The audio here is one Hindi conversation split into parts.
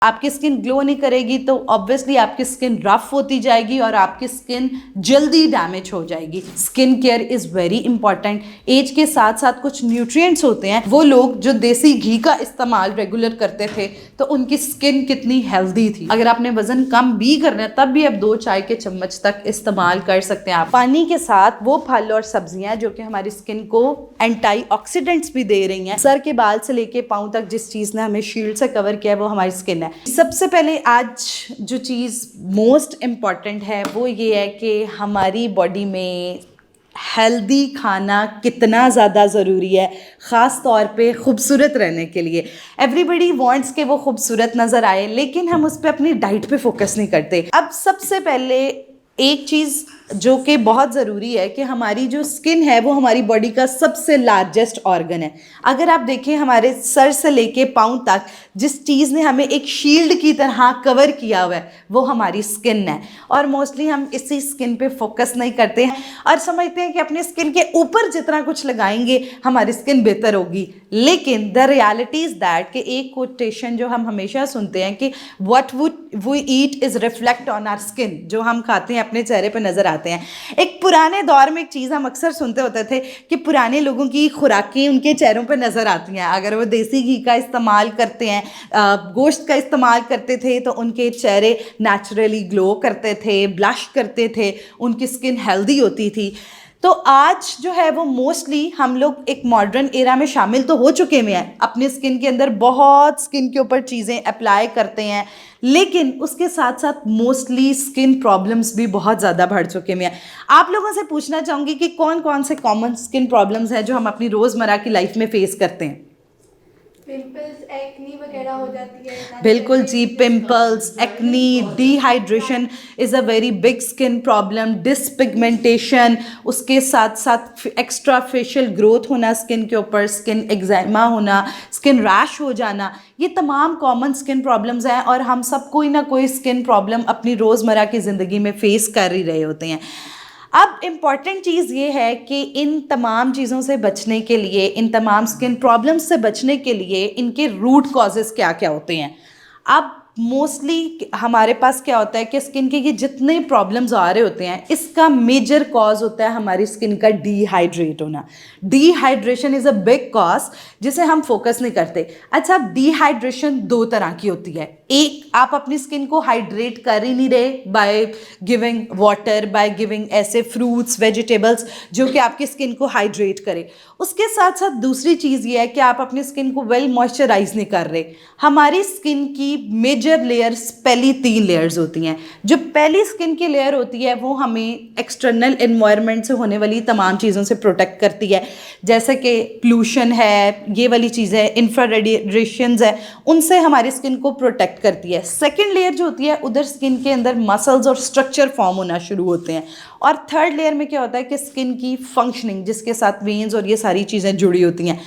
आपकी स्किन ग्लो नहीं करेगी तो ऑब्वियसली आपकी स्किन रफ होती जाएगी और आपकी स्किन जल्दी डैमेज हो जाएगी। Skin care is very important. Age के साथ साथ कुछ न्यूट्रिएंट्स होते हैं, वो लोग जो देसी घी का इस्तेमाल रेगुलर करते थे तो उनकी स्किन कितनी हेल्दी थी। अगर आपने वजन कम भी करना है तब भी आप 2 चाय के चम्मच तक इस्तेमाल कर सकते हैं। आप पानी के साथ वो फल और सब्जियां जो कि हमारी स्किन को एंटीऑक्सीडेंट्स भी दे रही हैं। सर के बाल से लेके पाँव तक जिस चीज़ ने हमें शील्ड से कवर किया है वो हमारी स्किन है। सबसे पहले आज जो चीज़ मोस्ट इम्पॉर्टेंट है वो ये है कि हमारी बॉडी में हेल्दी खाना कितना ज़्यादा ज़रूरी है, ख़ास तौर पे खूबसूरत रहने के लिए। एवरीबडी वांट्स कि वो खूबसूरत नज़र आए, लेकिन हम उस पर अपनी डाइट पे फोकस नहीं करते। अब सबसे पहले एक चीज़ जो कि बहुत ज़रूरी है कि हमारी जो स्किन है वो हमारी बॉडी का सबसे लार्जेस्ट ऑर्गन है। अगर आप देखें हमारे सर से लेके पाँव तक जिस चीज़ ने हमें एक शील्ड की तरह कवर किया हुआ है वो हमारी स्किन है, और मोस्टली हम इसी स्किन पे फोकस नहीं करते हैं और समझते हैं कि अपनी स्किन के ऊपर जितना कुछ लगाएंगे हमारी स्किन बेहतर होगी। लेकिन द रियलिटी इज़ दैट कि एक कोटेशन जो हम हमेशा सुनते हैं कि what we eat is reflect on our skin, जो हम खाते हैं अपने चेहरे पर नज़र आते हैं। एक पुराने दौर में एक चीज़ हम अक्सर सुनते होते थे कि पुराने लोगों की खुराकें उनके चेहरों पर नज़र आती हैं। अगर वो देसी घी का इस्तेमाल करते हैं, गोश्त का इस्तेमाल करते थे तो उनके चेहरे नेचुरली ग्लो करते थे, ब्लश करते थे, उनकी स्किन हेल्दी होती थी। तो आज जो है वो मोस्टली हम लोग एक मॉडर्न एरा में शामिल तो हो चुके हैं, अपनी स्किन के अंदर बहुत स्किन के ऊपर चीज़ें अप्लाई करते हैं, लेकिन उसके साथ साथ मोस्टली स्किन प्रॉब्लम्स भी बहुत ज़्यादा बढ़ चुके हैं। आप लोगों से पूछना चाहूँगी कि कौन कौन से कॉमन स्किन प्रॉब्लम्स हैं जो हम अपनी रोज़मर्रा की लाइफ में फेस करते हैं। पिंपल्स, एक्नी वगैरह हो जाती है। बिल्कुल जी, pimples, acne, dehydration is a very big skin problem, depigmentation, उसके साथ साथ एक्स्ट्रा फेशियल ग्रोथ होना स्किन के ऊपर, स्किन एक्जिमा होना, स्किन रैश हो जाना, ये तमाम कॉमन स्किन प्रॉब्लम्स हैं और हम सब कोई ना कोई स्किन प्रॉब्लम अपनी रोज़मर्रा की ज़िंदगी में फेस कर ही रहे होते हैं। अब इम्पॉर्टेंट चीज़ ये है कि इन तमाम चीज़ों से बचने के लिए, इन तमाम स्किन प्रॉब्लम्स से बचने के लिए इनके रूट कॉजेज़ क्या क्या होते हैं। अब मोस्टली हमारे पास क्या होता है कि स्किन के ये जितने प्रॉब्लम्स आ रहे होते हैं इसका मेजर कॉज होता है हमारी स्किन का डिहाइड्रेट होना। Dehydration is a big cause जिसे हम फोकस नहीं करते। अच्छा, डिहाइड्रेशन 2 तरह की होती है। एक, आप अपनी स्किन को हाइड्रेट कर ही नहीं रहे by giving water, by giving ऐसे फ्रूट्स, वेजिटेबल्स जो कि आपकी स्किन को हाइड्रेट करे। उसके साथ साथ दूसरी चीज़ ये है कि आप अपनी स्किन को वेल मॉइस्चराइज नहीं कर रहे। हमारी स्किन की मेजर लेयर्स पहली 3 लेयर्स होती हैं। जो पहली स्किन की लेयर होती है वो हमें एक्सटर्नल एनवायरनमेंट से होने वाली तमाम चीज़ों से प्रोटेक्ट करती है, जैसे कि पोल्यूशन है, ये वाली चीज़ें, इंफ्रारेड रेडिएशंस है, उनसे हमारी स्किन को प्रोटेक्ट करती है। सेकेंड लेयर जो होती है उधर स्किन के अंदर मसल्स और स्ट्रक्चर फॉर्म होना शुरू होते हैं, और थर्ड लेयर में क्या होता है कि स्किन की फंक्शनिंग जिसके साथ वेन्स और ये सारी चीज़ें जुड़ी होती हैं।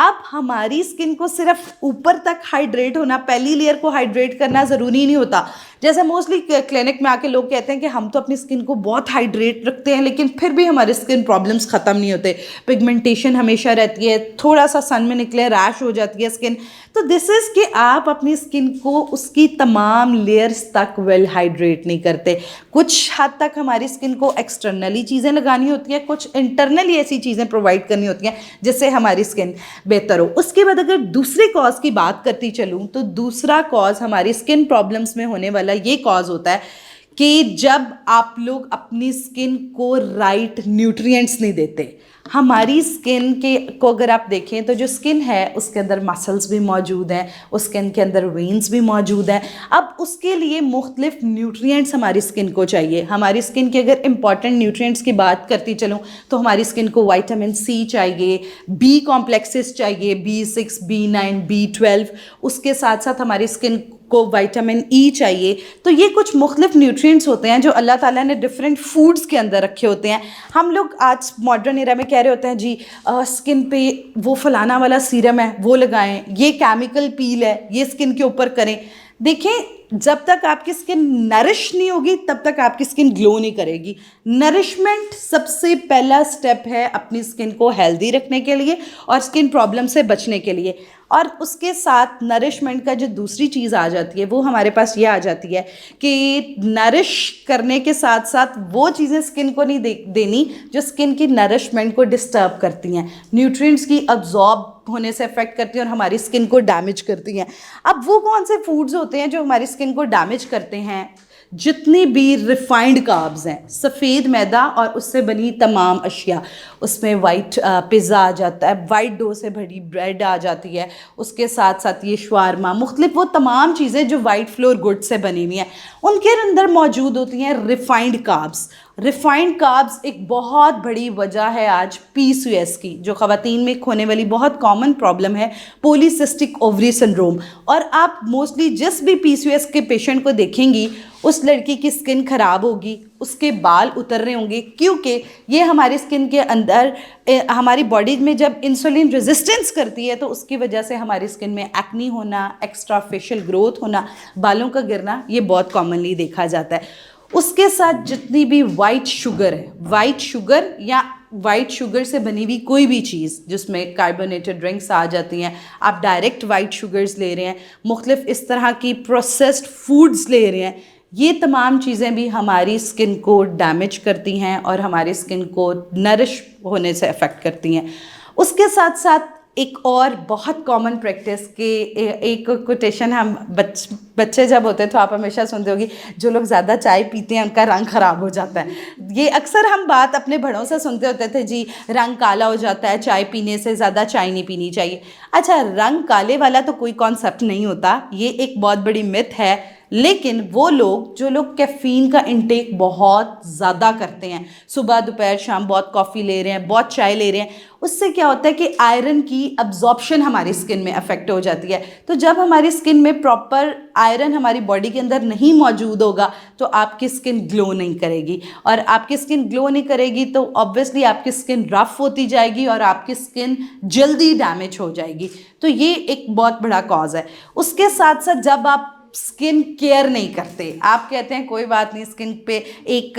अब हमारी स्किन को सिर्फ ऊपर तक हाइड्रेट होना, पहली लेयर को हाइड्रेट करना ज़रूरी नहीं होता। जैसे मोस्टली क्लिनिक में आके लोग कहते हैं कि हम तो अपनी स्किन को बहुत हाइड्रेट रखते हैं लेकिन फिर भी हमारे स्किन प्रॉब्लम्स ख़त्म नहीं होते, पिगमेंटेशन हमेशा रहती है, थोड़ा सा सन में निकले रैश हो जाती है स्किन। तो दिस इज़ कि आप अपनी स्किन को उसकी तमाम लेयर्स तक वेल हाइड्रेट नहीं करते। कुछ हद तक हमारी स्किन को एक्सटर्नली चीज़ें लगानी होती है, कुछ इंटरनली ऐसी चीज़ें प्रोवाइड करनी होती हैं जिससे हमारी स्किन बेहतर हो। उसके बाद अगर दूसरे कॉज की बात करती चलूँ तो दूसरा कॉज हमारी स्किन प्रॉब्लम्स में होने वाला ये कॉज होता है कि जब आप लोग अपनी स्किन को राइट न्यूट्रिएंट्स नहीं देते। हमारी स्किन के को अगर आप देखें तो जो स्किन है उसके अंदर मसल्स भी मौजूद हैं, उस स्किन के अंदर वेन्स भी मौजूद हैं। अब उसके लिए मुख्तलिफ न्यूट्रिएंट्स हमारी स्किन को चाहिए। हमारी स्किन के अगर इंपॉर्टेंट न्यूट्रिएंट्स की बात करती चलूँ तो हमारी स्किन को विटामिन सी चाहिए, बी कॉम्प्लेक्सेस चाहिए, B6, B9, B12, उसके साथ साथ हमारी स्किन को विटामिन ई चाहिए। तो ये कुछ मुख्तलिफ न्यूट्रिएंट्स होते हैं जो अल्लाह ताला ने डिफरेंट फूड्स के अंदर रखे होते हैं। हम लोग आज मॉडर्न एरा में कह रहे होते हैं जी स्किन पे वो फलाना वाला सीरम है वो लगाएं, ये केमिकल पील है ये स्किन के ऊपर करें। देखें, जब तक आपकी स्किन नरिश नहीं होगी तब तक आपकी स्किन ग्लो नहीं करेगी। नरिशमेंट सबसे पहला स्टेप है अपनी स्किन को हेल्दी रखने के लिए और स्किन प्रॉब्लम से बचने के लिए। और उसके साथ नरिशमेंट का जो दूसरी चीज़ आ जाती है वो हमारे पास ये आ जाती है कि नरिश करने के साथ साथ वो चीज़ें स्किन को नहीं देनी जो स्किन की नरिशमेंट को डिस्टर्ब करती हैं, न्यूट्रिएंट्स की अब्जॉर्ब होने से अफेक्ट करती हैं और हमारी स्किन को डैमेज करती हैं। अब वो कौन से फूड्स होते हैं जो हमारी स्किन को डैमेज करते हैं? जितनी भी रिफाइंड कार्ब्स हैं, सफ़ेद मैदा और उससे बनी तमाम अशिया, उसमें वाइट पिज़्ज़ा आ जाता है, वाइट डो से भरी ब्रेड आ जाती है, उसके साथ साथ ये शवारमा, मुख्तलिफ वो तमाम चीज़ें जो वाइट फ्लोर गुड से बनी हुई हैं, उनके अंदर मौजूद होती हैं रिफाइंड कार्ब्स। रिफाइंड कार्ब्स एक बहुत बड़ी वजह है आज PCOS की, जो ख़वातीन में होने वाली बहुत कॉमन प्रॉब्लम है, पॉलीसिस्टिक ओवरी सिंड्रोम। और आप मोस्टली जिस भी PCOS के पेशेंट को देखेंगी उस लड़की की स्किन ख़राब होगी, उसके बाल उतर रहे होंगे, क्योंकि ये हमारी स्किन के अंदर हमारी बॉडी में जब इंसुलिन रेजिस्टेंस करती है तो उसकी वजह से हमारी स्किन में एक्नी होना, एक्स्ट्रा फेशियल ग्रोथ होना, बालों का गिरना, ये बहुत कॉमनली देखा जाता है। उसके साथ जितनी भी वाइट शुगर है, वाइट शुगर या वाइट शुगर से बनी हुई कोई भी चीज़ जिसमें कार्बोनेटेड ड्रिंक्स आ जाती हैं, आप डायरेक्ट वाइट शुगर्स ले रहे हैं, मुख्तलिफ इस तरह की प्रोसेस्ड फूड्स ले रहे हैं, ये तमाम चीज़ें भी हमारी स्किन को डैमेज करती हैं और हमारी स्किन को नरिश होने से अफेक्ट करती हैं। उसके साथ साथ एक और बहुत कॉमन प्रैक्टिस के एक कोटेशन हम बच्चे जब होते हैं तो आप हमेशा सुनते होगी, जो लोग ज़्यादा चाय पीते हैं उनका रंग ख़राब हो जाता है। ये अक्सर हम बात अपने बड़ों से सुनते होते थे, जी रंग काला हो जाता है चाय पीने से, ज़्यादा चाय नहीं पीनी चाहिए। अच्छा, रंग काले वाला तो कोई कॉन्सेप्ट नहीं होता, ये एक बहुत बड़ी मिथ है। लेकिन वो लोग जो लोग कैफ़ीन का इंटेक बहुत ज़्यादा करते हैं, सुबह दोपहर शाम बहुत कॉफ़ी ले रहे हैं, बहुत चाय ले रहे हैं, उससे क्या होता है कि आयरन की अब्जॉर्प्शन हमारी स्किन में अफेक्ट हो जाती है। तो जब हमारी स्किन में प्रॉपर आयरन हमारी बॉडी के अंदर नहीं मौजूद होगा तो आपकी स्किन ग्लो नहीं करेगी, और आपकी स्किन ग्लो नहीं करेगी तो ऑब्वियसली आपकी स्किन रफ होती जाएगी और आपकी स्किन जल्दी डैमेज हो जाएगी। तो ये एक बहुत बड़ा कॉज है। उसके साथ साथ जब आप स्किन केयर नहीं करते, आप कहते हैं कोई बात नहीं, स्किन पे एक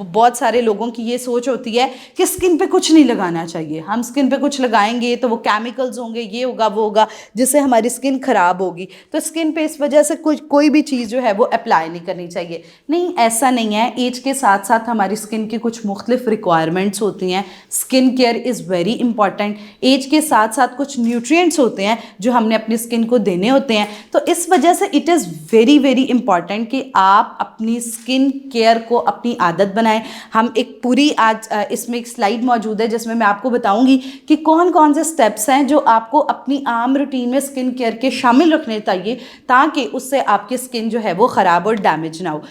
बहुत सारे लोगों की ये सोच होती है कि स्किन पे कुछ नहीं लगाना चाहिए, हम स्किन पे कुछ लगाएंगे तो वो केमिकल्स होंगे, ये होगा वो होगा, जिससे हमारी स्किन ख़राब होगी, तो स्किन पे इस वजह से कोई भी चीज़ जो है वो अप्लाई नहीं करनी चाहिए। नहीं, ऐसा नहीं है। एज के साथ साथ हमारी स्किन की कुछ मुख्तलिफ रिक्वायरमेंट्स होती हैं, skin care is very important. Age के साथ साथ कुछ न्यूट्रिएंट्स होते हैं जो हमने अपनी स्किन को देने होते हैं, तो इस वजह से it is very very important कि आप अपनी स्किन केयर को अपनी आदत बनाएं। हम एक पूरी आज इसमें एक स्लाइड मौजूद है जिसमें मैं आपको बताऊंगी कि कौन कौन से स्टेप्स हैं जो आपको अपनी आम रूटीन में स्किन केयर के शामिल रखने चाहिए ताकि उससे आपकी स्किन जो है वो ख़राब और डैमेज ना हो।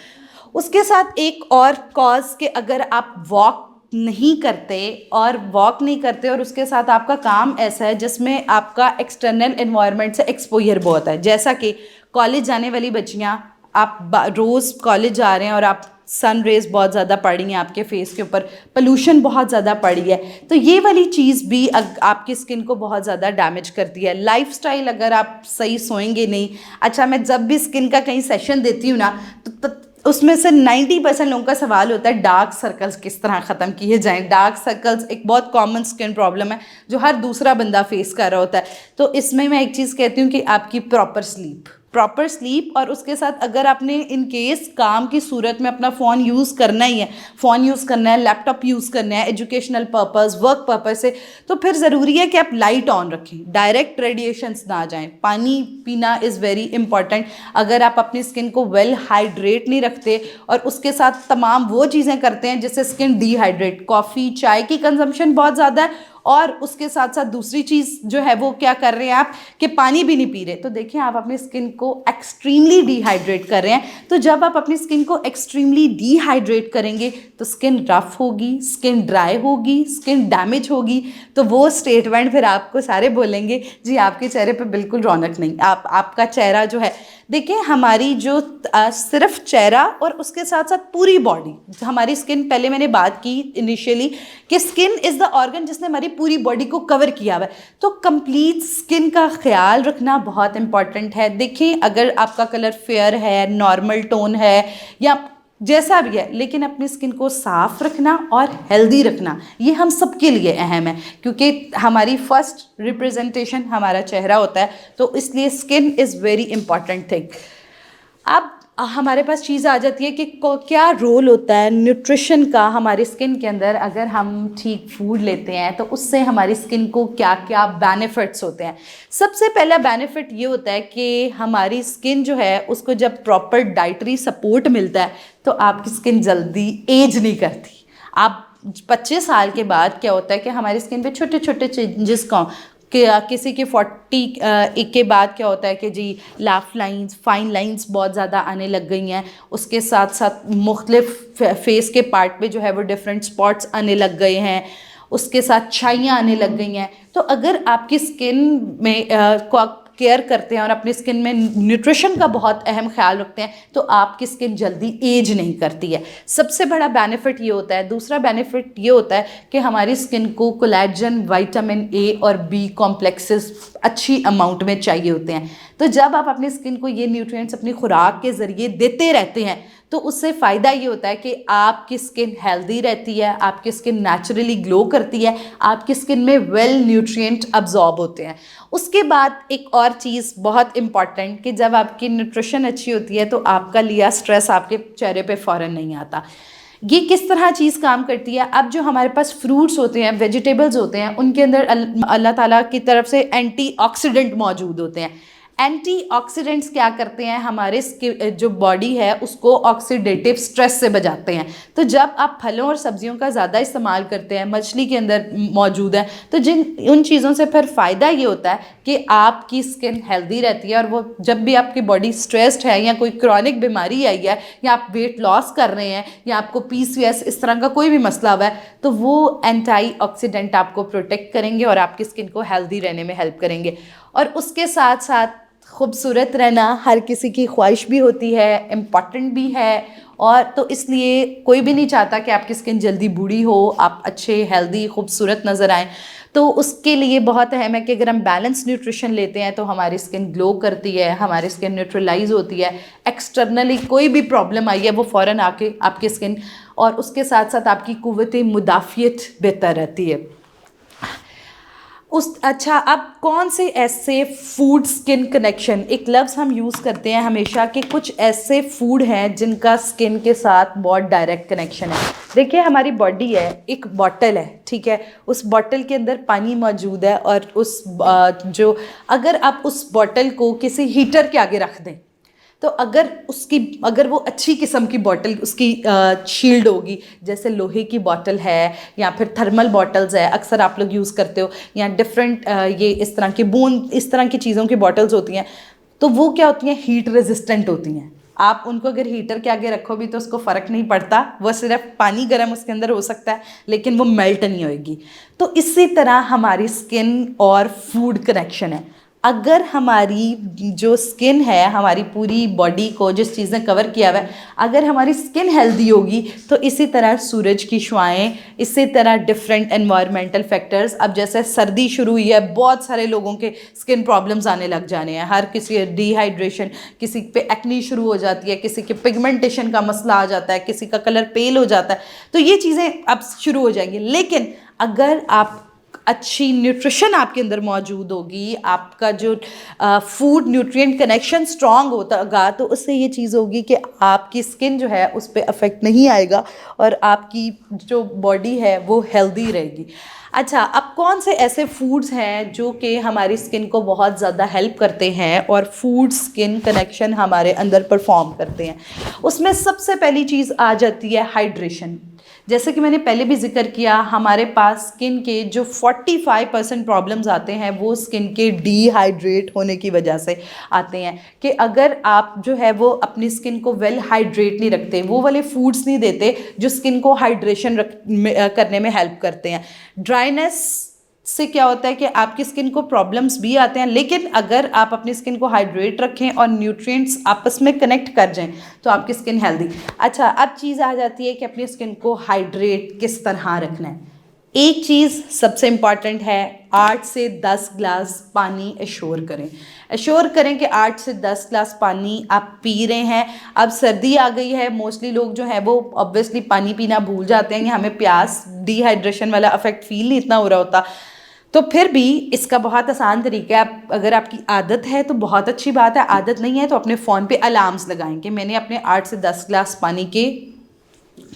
उसके साथ एक और कॉज कि अगर आप वॉक नहीं करते और उसके साथ आपका काम ऐसा है जिसमें आपका एक्सटर्नल एनवायरनमेंट से एक्सपोजर बहुत है, जैसा कि कॉलेज जाने वाली बच्चियाँ, आप रोज़ कॉलेज जा रहे हैं और आप सन रेज़ बहुत ज़्यादा पड़ रही हैं आपके फेस के ऊपर, पोल्यूशन बहुत ज़्यादा पड़ रही है, तो ये वाली चीज़ भी आपकी स्किन को बहुत ज़्यादा डैमेज करती है। लाइफस्टाइल, अगर आप सही सोएंगे नहीं, अच्छा मैं जब भी स्किन का कहीं सेशन देती हूँ ना तो उसमें से 90% लोगों का सवाल होता है डार्क सर्कल्स किस तरह ख़त्म किए जाएं। डार्क सर्कल्स एक बहुत कॉमन स्किन प्रॉब्लम है जो हर दूसरा बंदा फेस कर रहा होता है। तो इसमें मैं एक चीज़ कहती हूँ कि आपकी प्रॉपर स्लीप और उसके साथ अगर आपने इन केस काम की सूरत में अपना फ़ोन यूज़ करना ही है, लैपटॉप यूज़ करना है एजुकेशनल पर्पस, वर्क पर्पस से, तो फिर ज़रूरी है कि आप लाइट ऑन रखें, डायरेक्ट रेडिएशंस ना आ जाएं। पानी पीना इज़ वेरी इंपॉर्टेंट। अगर आप अपनी स्किन को वेल हाइड्रेट नहीं रखते और उसके साथ तमाम वो चीज़ें करते हैं जिससे स्किन डिहाइड्रेट, कॉफ़ी चाय की कंजम्पशन बहुत ज़्यादा है और उसके साथ साथ दूसरी चीज़ जो है वो क्या कर रहे हैं आप कि पानी भी नहीं पी रहे, तो देखिए आप अपनी स्किन को एक्सट्रीमली डिहाइड्रेट कर रहे हैं। तो जब आप अपनी स्किन को एक्सट्रीमली डिहाइड्रेट करेंगे तो स्किन रफ होगी, स्किन ड्राई होगी, स्किन डैमेज होगी, तो वो स्टेटमेंट फिर आपको सारे बोलेंगे जी आपके चेहरे पे बिल्कुल रौनक नहीं, आपका चेहरा जो है, देखिए हमारी जो सिर्फ चेहरा और उसके साथ साथ पूरी बॉडी, हमारी स्किन, पहले मैंने बात की इनिशियली कि स्किन इज़ द ऑर्गन जिसने हमारी पूरी बॉडी को कवर किया हुआ है, तो कंप्लीट स्किन का ख्याल रखना बहुत इंपॉर्टेंट है। देखिए अगर आपका कलर फेयर है, नॉर्मल टोन है या जैसा भी है, लेकिन अपनी स्किन को साफ रखना और हेल्दी रखना ये हम सबके लिए अहम है, क्योंकि हमारी फर्स्ट रिप्रेजेंटेशन हमारा चेहरा होता है, तो इसलिए skin is very important thing. अब हमारे पास चीज़ आ जाती है कि क्या रोल होता है न्यूट्रिशन का हमारी स्किन के अंदर। अगर हम ठीक फूड लेते हैं तो उससे हमारी स्किन को क्या क्या बेनिफिट्स होते हैं। सबसे पहला बेनिफिट ये होता है कि हमारी स्किन जो है उसको जब प्रॉपर डाइटरी सपोर्ट मिलता है तो आपकी स्किन जल्दी एज नहीं करती। आप 25 साल के बाद क्या होता है कि हमारी स्किन पे छोटे छोटे चेंजेस कि किसी के 40 के बाद क्या होता है कि जी लाफ लाइंस, फाइन लाइंस बहुत ज़्यादा आने लग गई हैं। उसके साथ साथ मुख्तलिफ फेस के पार्ट पे जो है वो डिफरेंट स्पॉट्स आने लग गए हैं। उसके साथ छाइयाँ आने लग गई हैं। तो अगर आपकी स्किन में केयर करते हैं और अपनी स्किन में न्यूट्रिशन का बहुत अहम ख्याल रखते हैं तो आपकी स्किन जल्दी एज नहीं करती है। सबसे बड़ा बेनिफिट ये होता है। दूसरा बेनिफिट ये होता है कि हमारी स्किन को कोलेजन, विटामिन ए और बी कॉम्प्लेक्सेस अच्छी अमाउंट में चाहिए होते हैं। तो जब आप अपनी स्किन को ये न्यूट्रिएंट्स अपनी खुराक के ज़रिए देते रहते हैं तो उससे फ़ायदा ये होता है कि आपकी स्किन हेल्दी रहती है, आपकी स्किन नेचुरली ग्लो करती है, आपकी स्किन में वेल न्यूट्रिएंट अब्जॉर्ब होते हैं। उसके बाद एक और चीज़ बहुत इम्पॉर्टेंट कि जब आपकी न्यूट्रिशन अच्छी होती है तो आपका लिया स्ट्रेस आपके चेहरे पे फ़ौरन नहीं आता। ये किस तरह चीज़ काम करती है। अब जो हमारे पास फ्रूट्स होते हैं, वेजिटेबल्स होते हैं, उनके अंदर अल्लाह ताला की तरफ से एंटीऑक्सीडेंट मौजूद होते हैं। एंटीऑक्सीडेंट्स क्या करते हैं, हमारे जो बॉडी है उसको ऑक्सीडेटिव स्ट्रेस से बचाते हैं। तो जब आप फलों और सब्जियों का ज़्यादा इस्तेमाल करते हैं, मछली के अंदर मौजूद है, तो उन चीज़ों से फिर फ़ायदा ये होता है कि आपकी स्किन हेल्दी रहती है। और वो जब भी आपकी बॉडी स्ट्रेस्ड है या कोई क्रॉनिक बीमारी आई है या आप वेट लॉस कर रहे हैं या आपको PCOS इस तरह का कोई भी मसला हुआ है तो वो एंटीऑक्सीडेंट आपको प्रोटेक्ट करेंगे और आपकी स्किन को हेल्दी रहने में हेल्प करेंगे। और उसके साथ साथ खूबसूरत रहना हर किसी की ख्वाहिश भी होती है, इम्पॉर्टेंट भी है। और तो इसलिए कोई भी नहीं चाहता कि आपकी स्किन जल्दी बूढ़ी हो, आप अच्छे हेल्दी खूबसूरत नज़र आएँ। तो उसके लिए बहुत अहम है कि अगर हम बैलेंस न्यूट्रिशन लेते हैं तो हमारी स्किन ग्लो करती है, हमारी स्किन न्यूट्रलाइज होती है। एक्सटर्नली कोई भी प्रॉब्लम आई है वो फ़ौरन आके आपकी स्किन, और उसके साथ साथ आपकी कुव्वत मुदाफ़ियत बेहतर रहती है। अच्छा, अब कौन से ऐसे फूड स्किन कनेक्शन, एक लफ्ज़ हम यूज़ करते हैं हमेशा कि कुछ ऐसे फूड हैं जिनका स्किन के साथ बहुत डायरेक्ट कनेक्शन है। देखिए, हमारी बॉडी है, एक बॉटल है, ठीक है, उस बॉटल के अंदर पानी मौजूद है और अगर आप उस बॉटल को किसी हीटर के आगे रख दें तो अगर वो अच्छी किस्म की बॉटल उसकी शील्ड होगी, जैसे लोहे की बॉटल है या फिर थर्मल बॉटल्स है, अक्सर आप लोग यूज़ करते हो, या डिफरेंट ये इस तरह के बूंद इस तरह की चीज़ों की बॉटल्स होती हैं, तो वो क्या होती हैं, हीट रेजिस्टेंट होती हैं। आप उनको अगर हीटर के आगे रखो भी तो उसको फ़र्क नहीं पड़ता, वो सिर्फ पानी गर्म उसके अंदर हो सकता है लेकिन वो मेल्ट नहीं होएगी। तो इसी तरह हमारी स्किन और फूड कनेक्शन है। अगर हमारी जो स्किन है, हमारी पूरी बॉडी को जिस चीज़ ने कवर किया हुआ है, अगर हमारी स्किन हेल्दी होगी तो इसी तरह सूरज की शुआएं, इसी तरह डिफरेंट एनवायरमेंटल फैक्टर्स, अब जैसे सर्दी शुरू हुई है, बहुत सारे लोगों के स्किन प्रॉब्लम्स आने लग जाने हैं। हर किसी डिहाइड्रेशन, किसी पे एक्नी शुरू हो जाती है, किसी के पिगमेंटेशन का मसला आ जाता है, किसी का कलर पेल हो जाता है, तो ये चीज़ें अब शुरू हो जाएंगी। लेकिन अगर आप अच्छी न्यूट्रिशन आपके अंदर मौजूद होगी, आपका जो फूड न्यूट्रिएंट कनेक्शन स्ट्रॉन्ग होगा, तो उससे ये चीज़ होगी कि आपकी स्किन जो है उस पर अफेक्ट नहीं आएगा और आपकी जो बॉडी है वो हेल्दी रहेगी। अच्छा, अब कौन से ऐसे फूड्स हैं जो कि हमारी स्किन को बहुत ज़्यादा हेल्प करते हैं और फूड स्किन कनेक्शन हमारे अंदर परफॉर्म करते हैं। उसमें सबसे पहली चीज़ आ जाती है हाइड्रेशन। जैसे कि मैंने पहले भी जिक्र किया, हमारे पास स्किन के जो 45% प्रॉब्लम्स आते हैं वो स्किन के डिहाइड्रेट होने की वजह से आते हैं। कि अगर आप जो है वो अपनी स्किन को वेल हाइड्रेट नहीं रखते, वो वाले फूड्स नहीं देते जो स्किन को हाइड्रेशन करने में हेल्प करते हैं। ड्राइनेस से क्या होता है कि आपकी स्किन को प्रॉब्लम्स भी आते हैं, लेकिन अगर आप अपनी स्किन को हाइड्रेट रखें और न्यूट्रिएंट्स आपस में कनेक्ट कर जाएं तो आपकी स्किन हेल्दी। अच्छा, अब चीज़ आ जाती है कि अपनी स्किन को हाइड्रेट किस तरह रखना है। एक चीज़ सबसे इम्पॉर्टेंट है, 8 से 10 ग्लास पानी एश्योर करें कि 8 से 10 ग्लास पानी आप पी रहे हैं। अब सर्दी आ गई है, मोस्टली लोग जो है वो ऑब्वियसली पानी पीना भूल जाते हैं कि हमें प्यास, डिहाइड्रेशन वाला अफेक्ट फील नहीं इतना हो रहा होता। तो फिर भी इसका बहुत आसान तरीका है, अगर आपकी आदत है तो बहुत अच्छी बात है, आदत नहीं है तो अपने फ़ोन पे अलार्म्स लगाएं कि मैंने अपने 8 से 10 ग्लास पानी के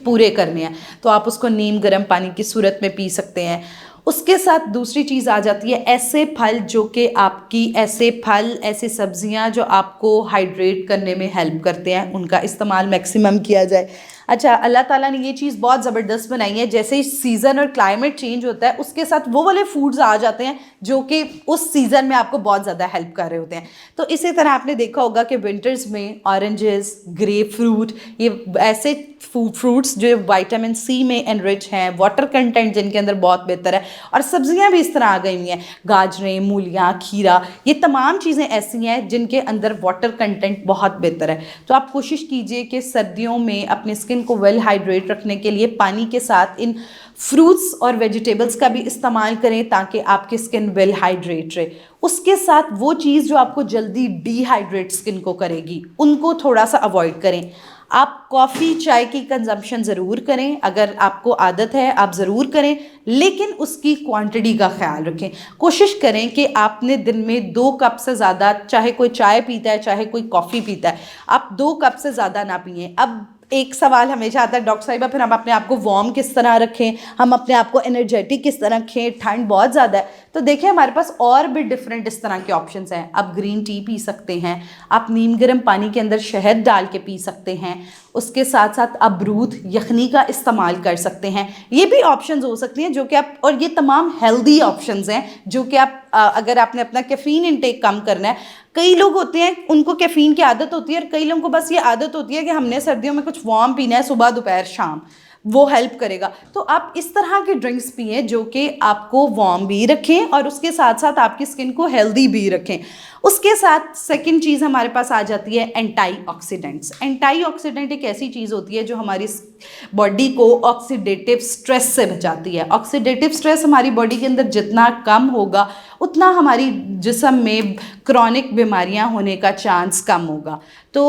पूरे करने हैं। तो आप उसको नीम गर्म पानी की सूरत में पी सकते हैं। उसके साथ दूसरी चीज़ आ जाती है ऐसे फल जो कि आपकी, ऐसे फल, ऐसी सब्जियां जो आपको हाइड्रेट करने में हेल्प करते हैं, उनका इस्तेमाल मैक्सिमम किया जाए। अच्छा, अल्लाह ताला ने ये चीज़ बहुत ज़बरदस्त बनाई है, जैसे ही सीज़न और क्लाइमेट चेंज होता है उसके साथ वो वाले फूड्स आ जाते हैं जो कि उस सीज़न में आपको बहुत ज़्यादा हेल्प कर रहे होते हैं। तो इसी तरह आपने देखा होगा कि विंटर्स में ऑरेंजेस, ग्रेप फ्रूट, ये ऐसे फ्रूट्स जो विटामिन सी में एनरिच हैं, वाटर कंटेंट जिनके अंदर बहुत बेहतर है, और सब्जियां भी इस तरह आ गई हुई हैं, गाजरें, मूलियां, खीरा, ये तमाम चीज़ें ऐसी हैं जिनके अंदर वाटर कंटेंट बहुत बेहतर है। तो आप कोशिश कीजिए कि सर्दियों में अपनी स्किन को वेल हाइड्रेट रखने के लिए पानी के साथ इन फ्रूट्स और वेजिटेबल्स का भी इस्तेमाल करें ताकि आपकी स्किन वेल हाइड्रेट रहे। उसके साथ वो चीज़ जो आपको जल्दी डिहाइड्रेट स्किन को करेगी उनको थोड़ा सा अवॉइड करें। आप कॉफ़ी, चाय की कंजम्पशन ज़रूर करें, अगर आपको आदत है आप ज़रूर करें, लेकिन उसकी क्वांटिटी का ख्याल रखें। कोशिश करें कि आपने दिन में 2 कप से ज़्यादा, चाहे कोई चाय पीता है चाहे कोई कॉफ़ी पीता है, आप 2 कप से ज़्यादा ना पिएं। अब एक सवाल हमेशा आता है, डॉक्टर साहिबा फिर हम अपने आप को वार्म किस तरह रखें, हम अपने आप को एनर्जेटिक किस तरह रखें, ठंड बहुत ज़्यादा है। तो देखिए हमारे पास और भी डिफरेंट इस तरह के ऑप्शंस हैं। आप ग्रीन टी पी सकते हैं, आप नीम गर्म पानी के अंदर शहद डाल के पी सकते हैं, उसके साथ साथ अबरूद, यखनी का इस्तेमाल कर सकते हैं। ये भी ऑप्शंस हो सकती हैं जो कि आप, और ये तमाम हेल्दी ऑप्शंस हैं जो कि आप अगर आपने अपना कैफ़ीन इनटेक कम करना है, कई लोग होते हैं उनको कैफ़ीन की आदत होती है और कई लोगों को बस ये आदत होती है कि हमने सर्दियों में कुछ वार्म पीना है सुबह दोपहर शाम, वो हेल्प करेगा। तो आप इस तरह के ड्रिंक्स पिएं जो कि आपको वार्म भी रखें और उसके साथ साथ आपकी स्किन को हेल्दी भी रखें। उसके साथ सेकंड चीज़ हमारे पास आ जाती है एंटीऑक्सीडेंट्स। एंटीऑक्सीडेंट एक ऐसी चीज़ होती है जो हमारी बॉडी को ऑक्सीडेटिव स्ट्रेस से बचाती है। ऑक्सीडेटिव स्ट्रेस हमारी बॉडी के अंदर जितना कम होगा उतना हमारी जिस्म में क्रॉनिक बीमारियां होने का चांस कम होगा। तो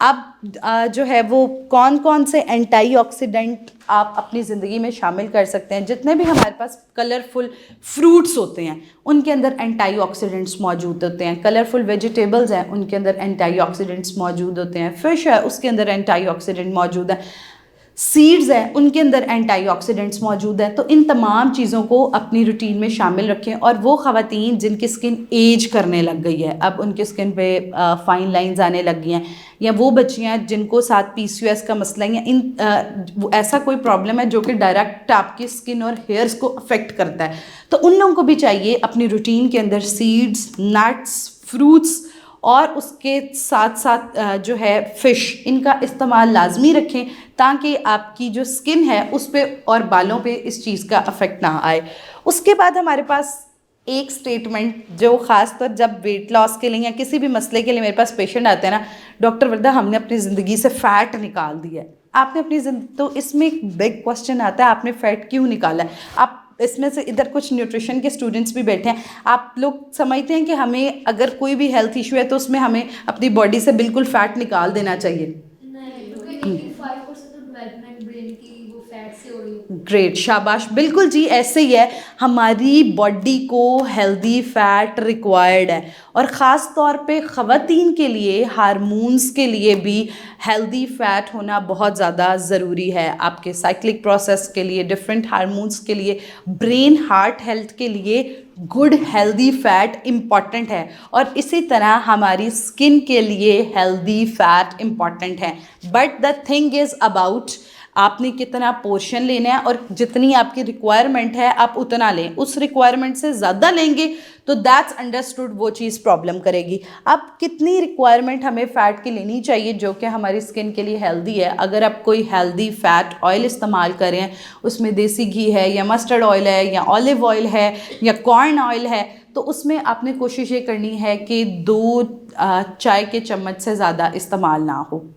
अब जो है वो कौन कौन से एंटीऑक्सीडेंट आप अपनी ज़िंदगी में शामिल कर सकते हैं, जितने भी हमारे पास कलरफुल फ्रूट्स होते हैं उनके अंदर एंटीऑक्सीडेंट्स मौजूद होते हैं, कलरफुल वेजिटेबल्स हैं उनके अंदर एंटीऑक्सीडेंट्स मौजूद होते हैं, फ़िश है उसके अंदर एंटीऑक्सीडेंट मौजूद है, सीड्स हैं उनके अंदर एंटीऑक्सीडेंट्स मौजूद हैं। तो इन तमाम चीज़ों को अपनी रूटीन में शामिल रखें। और वो ख़वातीन जिनकी स्किन एज करने लग गई है, अब उनके स्किन पे फाइन लाइंस आने लग गई हैं, या वो बच्चियाँ जिनको साथ PCOS का मसला है, या ऐसा कोई प्रॉब्लम है जो कि डायरेक्ट आपकी स्किन और हेयर्स को अफेक्ट करता है, तो उन लोगों को भी चाहिए अपनी रूटीन के अंदर सीड्स, नट्स, फ्रूट्स और उसके साथ साथ जो है फ़िश, इनका इस्तेमाल लाजमी रखें ताकि आपकी जो स्किन है उस पर और बालों पे इस चीज़ का अफेक्ट ना आए। उसके बाद हमारे पास एक स्टेटमेंट जो ख़ास तौर जब वेट लॉस के लिए या किसी भी मसले के लिए मेरे पास पेशेंट आते हैं ना, डॉक्टर वर्दा हमने अपनी ज़िंदगी से फ़ैट निकाल दिया है। आपने अपनी तो इसमें एक बिग क्वेश्चन आता है, आपने फ़ैट क्यों निकाला है? आप इसमें से इधर कुछ न्यूट्रिशन के स्टूडेंट्स भी बैठे हैं, आप लोग समझते हैं कि हमें अगर कोई भी हेल्थ इशू है तो उसमें हमें अपनी बॉडी से बिल्कुल फ़ैट निकाल देना चाहिए? नहीं, क्योंकि 85% तो डेवलपमेंट ब्रेन की वो फैट से हो रही है। ग्रेट, शाबाश, बिल्कुल जी ऐसे ही है। हमारी बॉडी को हेल्दी फैट रिक्वायर्ड है और ख़ास तौर पे ख़वातीन के लिए, हार्मोन्स के लिए भी हेल्दी फ़ैट होना बहुत ज़्यादा ज़रूरी है। आपके साइक्लिक प्रोसेस के लिए, डिफरेंट हार्मोन्स के लिए, ब्रेन हार्ट हेल्थ के लिए गुड हेल्दी फैट इम्पॉर्टेंट है। और इसी तरह हमारी स्किन के लिए हेल्दी फैट इम्पॉर्टेंट है। But the thing is about आपने कितना पोर्शन लेना है और जितनी आपकी रिक्वायरमेंट है आप उतना लें। उस रिक्वायरमेंट से ज़्यादा लेंगे तो दैट्स अंडरस्टूड, वो चीज़ प्रॉब्लम करेगी। अब कितनी रिक्वायरमेंट हमें फ़ैट की लेनी चाहिए जो कि हमारी स्किन के लिए हेल्दी है? अगर आप कोई हेल्दी फ़ैट ऑयल इस्तेमाल करें, उसमें देसी घी है या मस्टर्ड ऑयल है या ऑलिव ऑयल है या कॉर्न ऑयल है, तो उसमें आपने कोशिश ये करनी है कि 2 चाय के चम्मच से ज़्यादा इस्तेमाल ना हो।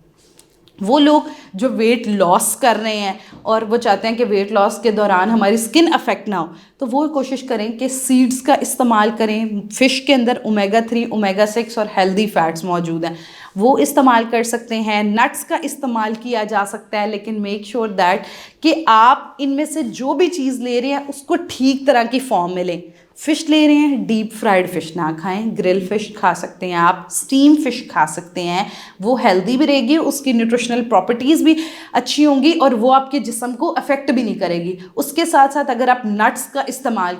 वो लोग जो वेट लॉस कर रहे हैं और वो चाहते हैं कि वेट लॉस के दौरान हमारी स्किन अफेक्ट ना हो, तो वो कोशिश करें कि सीड्स का इस्तेमाल करें। फ़िश के अंदर ओमेगा 3 ओमेगा 6 और हेल्दी फैट्स मौजूद हैं, वो इस्तेमाल कर सकते हैं। नट्स का इस्तेमाल किया जा सकता है, लेकिन मेक श्योर दैट कि आप इनमें से जो भी चीज़ ले रहे हैं उसको ठीक तरह की फॉर्म में लें। फ़िश ले रहे हैं, डीप फ्राइड फ़िश ना खाएं, ग्रिल फ़िश खा सकते हैं आप, स्टीम फ़िश खा सकते हैं, वो हेल्दी भी रहेगी, उसकी न्यूट्रिशनल प्रॉपर्टीज़ भी अच्छी होंगी और वो आपके जिस्म को अफेक्ट भी नहीं करेगी। उसके साथ साथ अगर आप नट्स का इस्तेमाल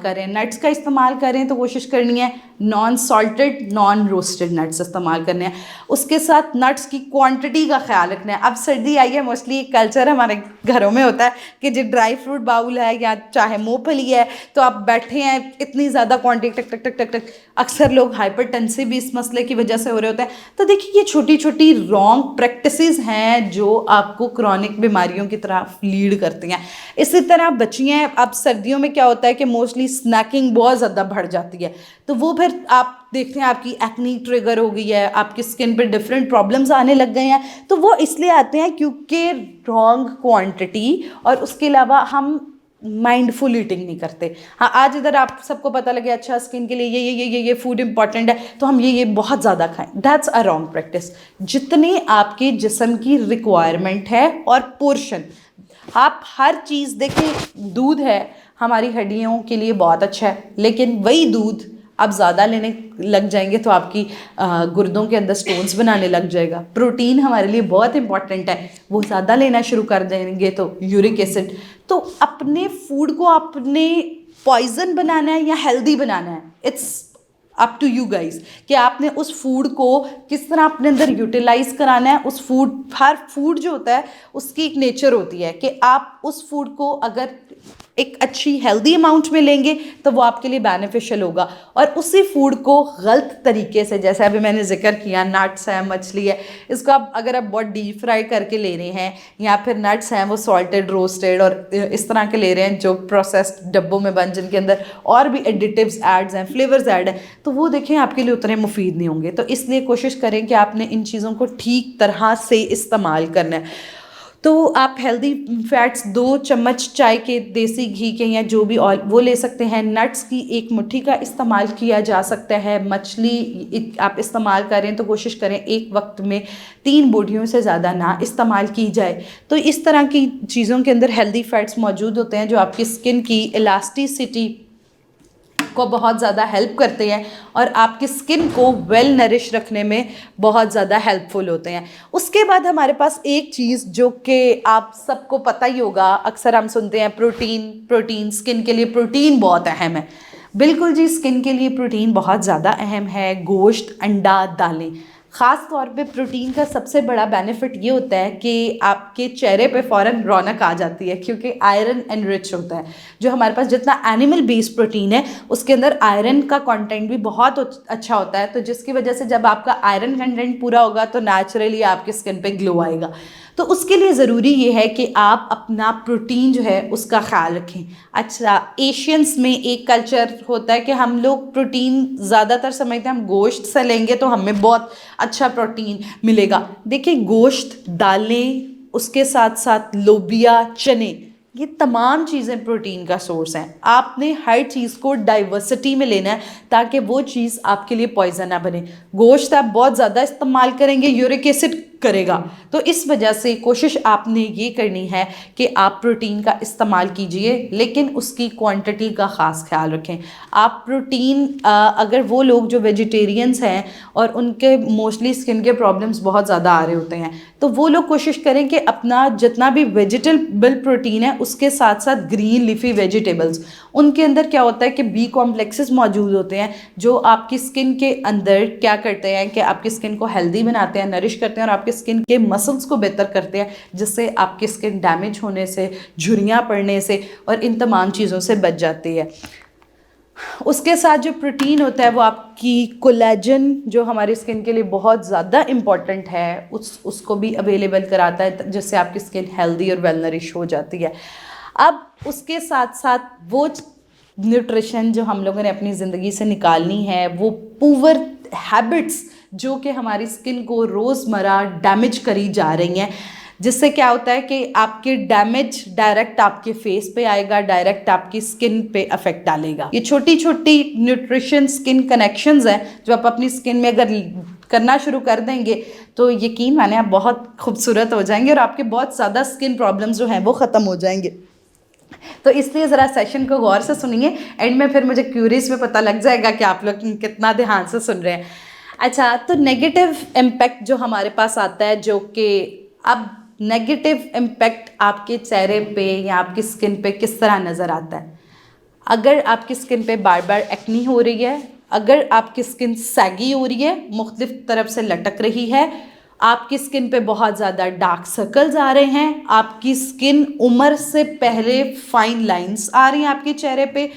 करें तो कोशिश करनी है non salted non roasted nuts इस्तेमाल करने हैं। उसके साथ नट्स की क्वांटिटी का ख्याल रखना है। अब सर्दी आई है, मोस्टली एक कल्चर हमारे घरों में होता है कि जो ड्राई फ्रूट बाउल है या चाहे मूंगफली है, तो आप बैठे हैं इतनी ज़्यादा क्वांटिटी टक टक टक टक टक, अक्सर लोग हाइपरटेंसिव भी इस मसले की वजह से हो रहे होते हैं। तो देखिए ये छोटी छोटी रॉन्ग प्रैक्टिसेस हैं जो आपको क्रॉनिक बीमारियों की तरफ लीड करती हैं। इसी तरह बच्चियाँ, अब सर्दियों में क्या होता है कि मोस्टली स्नैकिंग बहुत ज़्यादा बढ़ जाती है, तो वो फिर आप देखते हैं आपकी एक्नी ट्रिगर हो गई है, आपकी स्किन पे डिफरेंट प्रॉब्लम्स आने लग गए हैं। तो वो इसलिए आते हैं क्योंकि रॉन्ग क्वांटिटी और उसके अलावा हम माइंडफुल ईटिंग नहीं करते। हाँ, आज इधर आप सबको पता लगे अच्छा स्किन के लिए ये फूड इंपॉर्टेंट है तो हम ये बहुत ज़्यादा खाएं, दैट्स अ रॉन्ग प्रैक्टिस। जितनी आपके जिस्म की रिक्वायरमेंट है और पोर्शन, आप हर चीज़ देखें, दूध है हमारी हड्डियों के लिए बहुत अच्छा है, लेकिन वही दूध आप ज़्यादा लेने लग जाएंगे तो आपकी गुर्दों के अंदर स्टोन्स बनाने लग जाएगा। प्रोटीन हमारे लिए बहुत इंपॉर्टेंट है, वो ज़्यादा लेना शुरू कर देंगे तो यूरिक एसिड। तो अपने फूड को आपने पॉइजन बनाना है या हेल्दी बनाना है, it's up to you guys कि आपने उस फूड को किस तरह अपने अंदर यूटिलाइज कराना है। उस फूड, हर फूड जो होता है उसकी एक नेचर होती है कि आप उस फूड को अगर एक अच्छी हेल्दी अमाउंट में लेंगे तो वो आपके लिए बेनिफिशियल होगा, और उसी फूड को गलत तरीके से, जैसे अभी मैंने जिक्र किया नट्स है, मछली है, इसको आप अगर आप बहुत डीप फ्राई करके ले रहे हैं, या फिर नट्स हैं वो सॉल्टेड रोस्टेड और इस तरह के ले रहे हैं जो प्रोसेस्ड डब्बों में बन, जिनके अंदर और भी एडिटिव्स एड्स हैं, फ्लेवर्स ऐड हैं, तो वो देखें आपके लिए उतने मुफीद नहीं होंगे। तो इसलिए कोशिश करें कि आपने इन चीज़ों को ठीक तरह से इस्तेमाल करना है। तो आप हेल्दी फैट्स 2 चम्मच चाय के देसी घी के या जो भी ऑयल वो ले सकते हैं। नट्स की 1 मुट्ठी का इस्तेमाल किया जा सकता है। मछली आप इस्तेमाल करें तो कोशिश करें एक वक्त में 3 बोटियों से ज़्यादा ना इस्तेमाल की जाए। तो इस तरह की चीज़ों के अंदर हेल्दी फैट्स मौजूद होते हैं जो आपकी स्किन की इलास्टिसिटी को बहुत ज़्यादा हेल्प करते हैं और आपकी स्किन को वेल नरिश रखने में बहुत ज़्यादा हेल्पफुल होते हैं। उसके बाद हमारे पास एक चीज़ जो कि आप सबको पता ही होगा, अक्सर हम सुनते हैं प्रोटीन स्किन के लिए प्रोटीन बहुत अहम है। बिल्कुल जी, स्किन के लिए प्रोटीन बहुत ज़्यादा अहम है। गोश्त, अंडा, दालें, ख़ास तौर पे प्रोटीन का सबसे बड़ा बेनिफिट ये होता है कि आपके चेहरे पे फ़ौरन रौनक आ जाती है क्योंकि आयरन एनरिच होता है। जो हमारे पास जितना एनिमल बेस्ड प्रोटीन है उसके अंदर आयरन का कंटेंट भी बहुत अच्छा होता है, तो जिसकी वजह से जब आपका आयरन कंटेंट पूरा होगा तो नेचुरली आपकी स्किन पे ग्लो आएगा। तो उसके लिए ज़रूरी ये है कि आप अपना प्रोटीन जो है उसका ख्याल रखें। अच्छा, एशियंस में एक कल्चर होता है कि हम लोग प्रोटीन ज़्यादातर समझते हैं हम गोश्त से लेंगे तो हमें बहुत अच्छा प्रोटीन मिलेगा। देखिए, गोश्त, दालें, उसके साथ साथ लोबिया, चने, ये तमाम चीज़ें प्रोटीन का सोर्स हैं। आपने हर चीज़ को डाइवर्सिटी में लेना है ताकि वो चीज़ आपके लिए पॉइजन ना बने। गोश्त आप बहुत ज़्यादा इस्तेमाल करेंगे, यूरिक एसिड करेगा, तो इस वजह से कोशिश आपने ये करनी है कि आप प्रोटीन का इस्तेमाल कीजिए, लेकिन उसकी क्वांटिटी का ख़ास ख्याल रखें। आप प्रोटीन अगर वो लोग जो वेजिटेरियंस हैं और उनके मोस्टली स्किन के प्रॉब्लम्स बहुत ज़्यादा आ रहे होते हैं, तो वो लोग कोशिश करें कि अपना जितना भी वेजिटेबल प्रोटीन है उसके साथ साथ ग्रीन लीफी वेजिटेबल्स, उनके अंदर क्या होता है कि बी कॉम्प्लेक्सेस मौजूद होते हैं जो आपकी स्किन के अंदर क्या करते हैं कि आपकी स्किन को हेल्दी बनाते हैं, नरिश करते हैं और आपकी स्किन के मसल्स को बेहतर करते हैं, जिससे आपकी स्किन डैमेज होने से, झुर्रियाँ पड़ने से और इन तमाम चीज़ों से बच जाती है। उसके साथ जो प्रोटीन होता है वो आपकी कोलेजन, जो हमारी स्किन के लिए बहुत ज़्यादा इम्पॉर्टेंट है, उसको भी अवेलेबल कराता है, जिससे आपकी स्किन हेल्दी और वेल नरिश हो जाती है। अब उसके साथ साथ वो न्यूट्रिशन जो हम लोगों ने अपनी ज़िंदगी से निकालनी है, वो पुअर हैबिट्स जो कि हमारी स्किन को रोज़मर्रा डैमेज करी जा रही हैं, जिससे क्या होता है कि आपके डैमेज डायरेक्ट आपके फेस पे आएगा, डायरेक्ट आपकी स्किन पे अफेक्ट डालेगा। ये छोटी छोटी न्यूट्रिशन स्किन कनेक्शंस हैं जो आप अपनी स्किन में अगर करना शुरू कर देंगे तो यकीन माने आप बहुत खूबसूरत हो जाएंगे और आपके बहुत ज़्यादा स्किन प्रॉब्लम्स जो हैं वो ख़त्म हो जाएंगे। तो इसलिए ज़रा सेशन को गौर से सुनिए, एंड में फिर मुझे क्यूरीज में पता लग जाएगा कि आप लोग कितना ध्यान से सुन रहे हैं। अच्छा, तो नेगेटिव इम्पैक्ट जो हमारे पास आता है, जो कि अब नेगेटिव इम्पैक्ट आपके चेहरे पे या आपकी स्किन पे किस तरह नज़र आता है। अगर आपकी स्किन पे बार बार एक्नी हो रही है, अगर आपकी स्किन सैगी हो रही है, मुख्तलिफ तरफ से लटक रही है, आपकी स्किन पे बहुत ज़्यादा डार्क सर्कल्स आ रहे हैं, आपकी स्किन उम्र से पहले फाइन लाइंस आ रही हैं आपके चेहरे पे,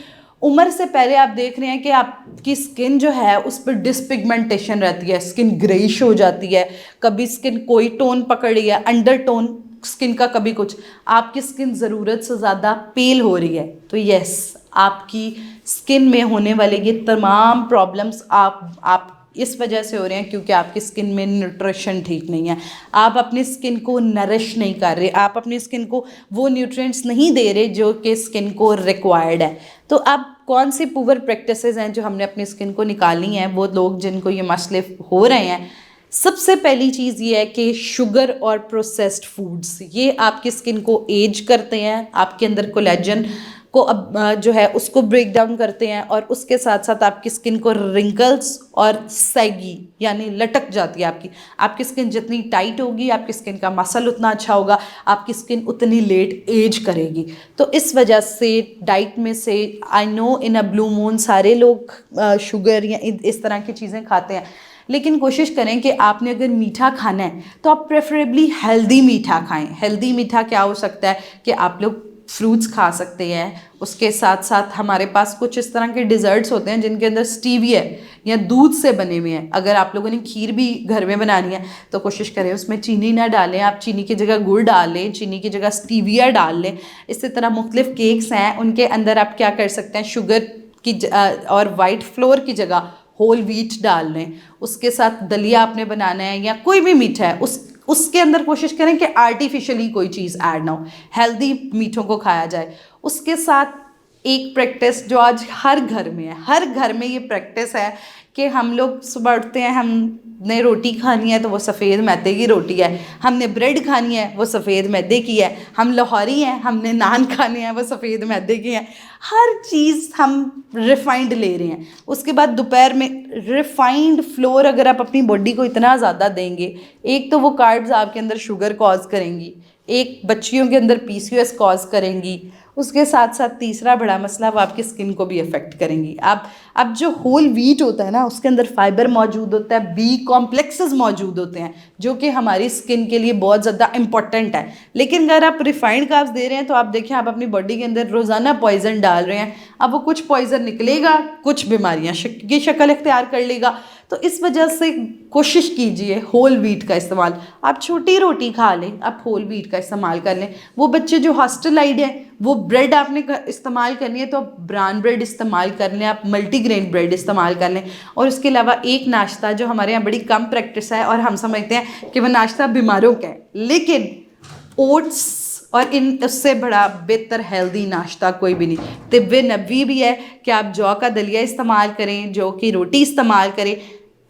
उम्र से पहले आप देख रहे हैं कि आपकी स्किन जो है उस पर डिसपिगमेंटेशन रहती है, स्किन ग्रेइश हो जाती है, कभी स्किन कोई टोन पकड़ रही है, अंडर टोन स्किन का, कभी कुछ, आपकी स्किन ज़रूरत से ज़्यादा पेल हो रही है। तो यस, आपकी स्किन में होने वाले ये तमाम प्रॉब्लम्स आप इस वजह से हो रहे हैं क्योंकि आपकी स्किन में न्यूट्रिशन ठीक नहीं है, आप अपनी स्किन को नरिश नहीं कर रहे, आप अपनी स्किन को वो न्यूट्रिएंट्स नहीं दे रहे जो कि स्किन को रिक्वायर्ड है। तो अब कौन सी पुअर प्रैक्टिसेस हैं जो हमने अपनी स्किन को निकालनी है, वो लोग जिनको ये मसले हो रहे हैं। सबसे पहली चीज़ ये है कि शुगर और प्रोसेस्ड फूड्स, ये आपकी स्किन को एज करते हैं, आपके अंदर कोलेजन को अब जो है उसको ब्रेक डाउन करते हैं, और उसके साथ साथ आपकी स्किन को रिंकल्स और सैगी यानी लटक जाती है। आपकी स्किन जितनी टाइट होगी, आपकी स्किन का मसल उतना अच्छा होगा, आपकी स्किन उतनी लेट एज करेगी। तो इस वजह से डाइट में से, I know in a blue moon सारे लोग शुगर या इस तरह की चीज़ें खाते हैं, लेकिन कोशिश करें कि आपने अगर मीठा खाना है तो आप प्रेफरेबली हेल्दी मीठा खाएं। हेल्दी मीठा क्या हो सकता है कि आप लोग फ्रूट्स खा सकते हैं, उसके साथ साथ हमारे पास कुछ इस तरह के डिज़र्ट्स होते हैं जिनके अंदर स्टीविया या दूध से बने हुए हैं। अगर आप लोगों ने खीर भी घर में बनानी है तो कोशिश करें उसमें चीनी ना डालें, आप चीनी की जगह गुड़ डाल लें, चीनी की जगह स्टीविया डाल लें। इसी तरह मुख्तलिफ केक्स हैं, उनके अंदर आप क्या कर सकते हैं, शुगर की और वाइट फ्लोर की जगह होल व्हीट डाल लें। उसके साथ दलिया आपने बनाना है या कोई भी मीठा है, उसके अंदर कोशिश करें कि आर्टिफिशियली कोई चीज़ ऐड ना हो, हेल्दी मीठों को खाया जाए। उसके साथ एक प्रैक्टिस जो आज हर घर में है, हर घर में ये प्रैक्टिस है कि हम लोग सुबह उठते हैं, हमने रोटी खानी है तो वो सफ़ेद मैदे की रोटी है, हमने ब्रेड खानी है वो सफ़ेद मैदे की है, हम लाहौरी हैं, हमने नान खाने हैं वो सफ़ेद मैदे की हैं। हर चीज़ हम रिफाइंड ले रहे हैं। उसके बाद दोपहर में रिफाइंड फ्लोर अगर आप अपनी बॉडी को इतना ज़्यादा देंगे, एक तो वो कार्ब्स आपके अंदर शुगर कॉज करेंगी, एक बच्चियों के अंदर PCOS कॉज करेंगी, उसके साथ साथ तीसरा बड़ा मसला वो आपकी स्किन को भी अफेक्ट करेंगी। अब जो होल व्हीट होता है ना, उसके अंदर फाइबर मौजूद होता है, B कॉम्प्लेक्सेस मौजूद होते हैं जो कि हमारी स्किन के लिए बहुत ज़्यादा इंपॉर्टेंट है। लेकिन अगर आप रिफाइंड कार्ब्स दे रहे हैं तो आप देखें आप अपनी बॉडी के अंदर रोज़ाना पॉइजन डाल रहे हैं। अब वो कुछ पॉइजन निकलेगा, कुछ बीमारियाँ की शक्ल इख्तियार कर लेगा। तो इस वजह से कोशिश कीजिए होल व्हीट का इस्तेमाल। आप छोटी रोटी खा लें, आप होल व्हीट का इस्तेमाल कर लें। वो बच्चे जो हॉस्टलाइड हैं, वो ब्रेड आपने इस्तेमाल करनी है तो आप ब्राउन ब्रेड इस्तेमाल कर लें, आप मल्टीग्रेन ब्रेड इस्तेमाल कर लें। और उसके अलावा एक नाश्ता जो हमारे यहाँ बड़ी कम प्रैक्टिस है और हम समझते हैं कि वह नाश्ता बीमारों का है, लेकिन ओट्स और उससे बड़ा बेहतर हेल्दी नाश्ता कोई भी नहीं। तिब्बे नबवी भी है कि आप जौ का दलिया इस्तेमाल करें, जौ की रोटी इस्तेमाल करें।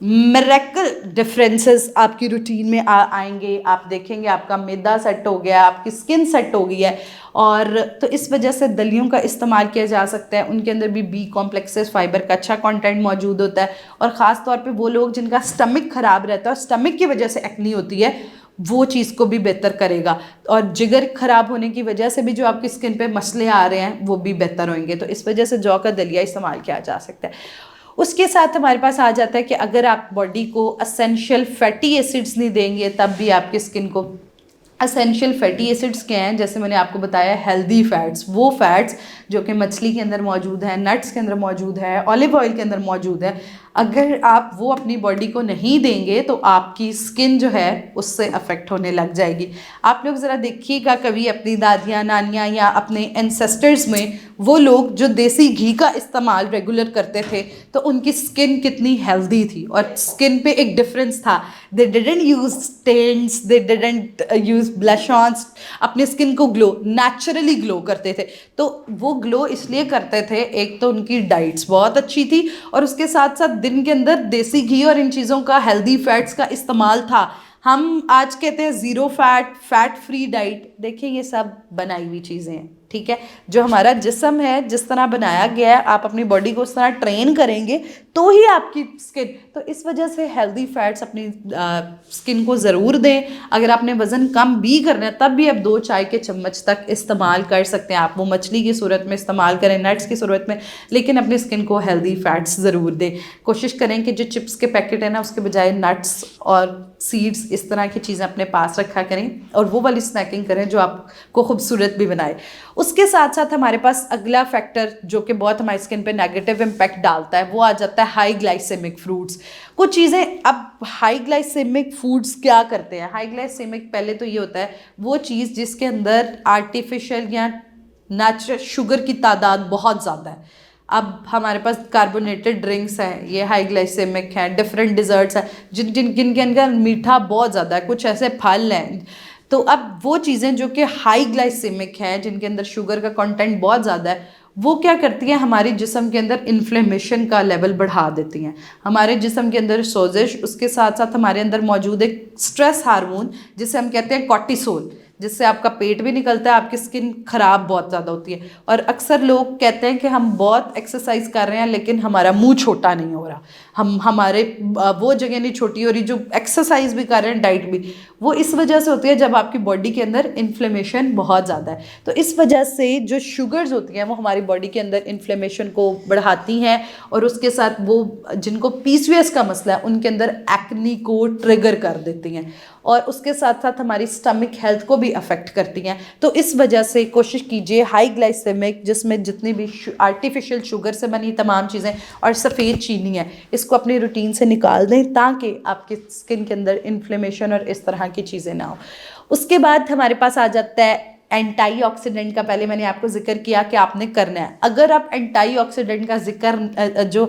मिरेकल डिफरेंसेस आपकी रूटीन में आएंगे। आप देखेंगे आपका मैदा सेट हो गया, आपकी स्किन सेट हो गई है। और तो इस वजह से दलियों का इस्तेमाल किया जा सकता है। उनके अंदर भी B कॉम्प्लेक्सेस, फाइबर का अच्छा कंटेंट मौजूद होता है। और ख़ास तौर पे वो लोग जिनका स्टमक ख़राब रहता है और स्टमक की वजह से एक्नी होती है, वो चीज़ को भी बेहतर करेगा। और जिगर ख़राब होने की वजह से भी जो आपकी स्किन पे मसले आ रहे हैं वो भी बेहतर होंगे। तो इस वजह से जौ का दलिया इस्तेमाल किया जा सकता है। उसके साथ हमारे पास आ जाता है कि अगर आप बॉडी को असेंशियल फैटी एसिड्स नहीं देंगे तब भी आपकी स्किन को असेंशियल फैटी एसिड्स क्या हैं, जैसे मैंने आपको बताया हेल्दी फैट्स, वो फैट्स जो कि मछली के अंदर मौजूद है, नट्स के अंदर मौजूद है, ऑलिव ऑयल के अंदर मौजूद है। अगर आप वो अपनी बॉडी को नहीं देंगे तो आपकी स्किन जो है उससे अफेक्ट होने लग जाएगी। आप लोग ज़रा देखिएगा कभी अपनी दादियाँ, नानियाँ या अपने एंसेस्टर्स में वो लोग जो देसी घी का इस्तेमाल रेगुलर करते थे तो उनकी स्किन कितनी हेल्दी थी और स्किन पे एक डिफरेंस था। They didn't use stains, they didn't use blush ons, अपने स्किन को ग्लो नेचुरली ग्लो करते थे। तो वो ग्लो इसलिए करते थे, एक तो उनकी डाइट्स बहुत अच्छी थी और उसके साथ साथ दिन के अंदर देसी घी और इन चीज़ों का, हेल्दी फैट्स का इस्तेमाल था। हम आज कहते हैं zero fat, fat free diet, देखिए ये सब बनाई हुई चीज़ें हैं, ठीक है। जो हमारा जिस्म है जिस तरह बनाया गया है, आप अपनी बॉडी को उस तरह ट्रेन करेंगे तो ही आपकी स्किन, तो इस वजह से हेल्दी फैट्स अपनी स्किन को ज़रूर दें। अगर आपने वज़न कम भी करना है तब भी आप 2 चाय के चम्मच तक इस्तेमाल कर सकते हैं। आप वो मछली की सूरत में इस्तेमाल करें, नट्स की सूरत में, लेकिन अपनी स्किन को हेल्दी फैट्स ज़रूर दें। कोशिश करें कि जो चिप्स के पैकेट है ना उसके बजाय नट्स और सीड्स, इस तरह की चीज़ें अपने पास रखा करें और वो वाली स्नैकिंग करें जो आपको खूबसूरत भी बनाए। उसके साथ साथ हमारे पास अगला फैक्टर जो कि बहुत हमारी स्किन पे नेगेटिव इम्पैक्ट डालता है वो आ जाता है हाई ग्लाइसेमिक फ्रूट्स। कुछ चीज़ें, अब हाई ग्लाइसेमिक फूड्स क्या करते हैं? हाई ग्लाइसेमिक पहले तो ये होता है वो चीज़ जिसके अंदर आर्टिफिशियल या नेचुरल शुगर की तादाद बहुत ज़्यादा है। अब हमारे पास कार्बोनेटेड ड्रिंक्स हैं, ये हाई ग्लाइसेमिक हैं, डिफरेंट डिज़र्ट्स हैं जिनके अंदर मीठा बहुत ज़्यादा है, कुछ ऐसे फल हैं। तो अब वो चीज़ें जो कि हाई ग्लाइसेमिक हैं, जिनके अंदर शुगर का कंटेंट बहुत ज़्यादा है, वो क्या करती हैं, हमारे जिस्म के अंदर इन्फ्लेमेशन का लेवल बढ़ा देती हैं, हमारे जिस्म के अंदर सोजिश, उसके साथ साथ हमारे अंदर मौजूद एक स्ट्रेस हार्मोन जिसे हम कहते हैं कॉर्टिसोल, जिससे आपका पेट भी निकलता है, आपकी स्किन ख़राब बहुत ज़्यादा होती है। और अक्सर लोग कहते हैं कि हम बहुत एक्सरसाइज कर रहे हैं लेकिन हमारा मुंह छोटा नहीं हो रहा, हमारे वो जगह नहीं छोटी हो रही जो एक्सरसाइज भी कर रहे हैं, डाइट भी, वो इस वजह से होती है जब आपकी बॉडी के अंदर इन्फ्लेमेशन बहुत ज़्यादा है। तो इस वजह से जो शुगर्स होती हैं वो हमारी बॉडी के अंदर इन्फ्लेमेशन को बढ़ाती हैं और उसके साथ वो जिनको PCOS का मसला है उनके अंदर एक्नी को ट्रिगर कर देती हैं और उसके साथ साथ हमारी स्टमक हेल्थ को भी अफेक्ट करती हैं। तो इस वजह से कोशिश कीजिए हाई ग्लाइसेमिक, जिसमें जितनी भी आर्टिफिशियल शुगर से बनी तमाम चीज़ें और सफ़ेद चीनी है, इसको अपनी रूटीन से निकाल दें ताकि आपकी स्किन के अंदर इन्फ्लेमेशन और इस तरह की चीज़ें ना हो। उसके बाद हमारे पास आ जाता है एंटीऑक्सीडेंट का। पहले मैंने आपको जिक्र किया कि आपने करना है, अगर आप एंटीऑक्सीडेंट का जिक्र जो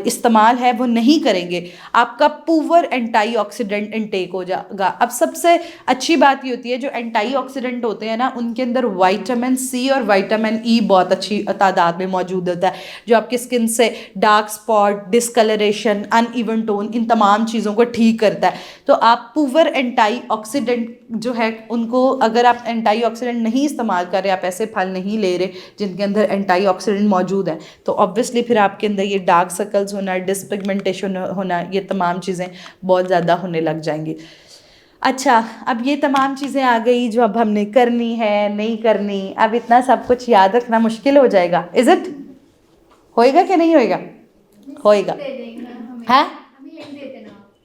इस्तेमाल है वो नहीं करेंगे, आपका पुअर एंटीऑक्सीडेंट इनटेक हो जाएगा। अब सबसे अच्छी बात ये होती है जो एंटीऑक्सीडेंट होते हैं ना उनके अंदर विटामिन C और विटामिन E बहुत अच्छी तादाद में मौजूद होता है, जो आपकी स्किन से dark spot, discoloration, uneven tone, इन तमाम चीज़ों को ठीक करता है। तो आप पुअर एंटीऑक्सीडेंट जो है उनको, अगर आप एंटीऑक्सीडेंट नहीं इस्तेमाल कर रहे, आप ऐसे फल नहीं ले रहे जिनके अंदर एंटीऑक्सीडेंट मौजूद है, तो ऑब्वियसली फिर आपके अंदर ये डार्क सर्कल्स होना, डिसपिगमेंटेशन होना, ये तमाम चीज़ें बहुत ज़्यादा होने लग जाएंगी। अच्छा, अब ये तमाम चीज़ें आ गई जो अब हमने करनी है नहीं करनी। अब इतना सब कुछ याद रखना मुश्किल हो जाएगा, इज इट? होएगा कि नहीं होएगा? होएगा, है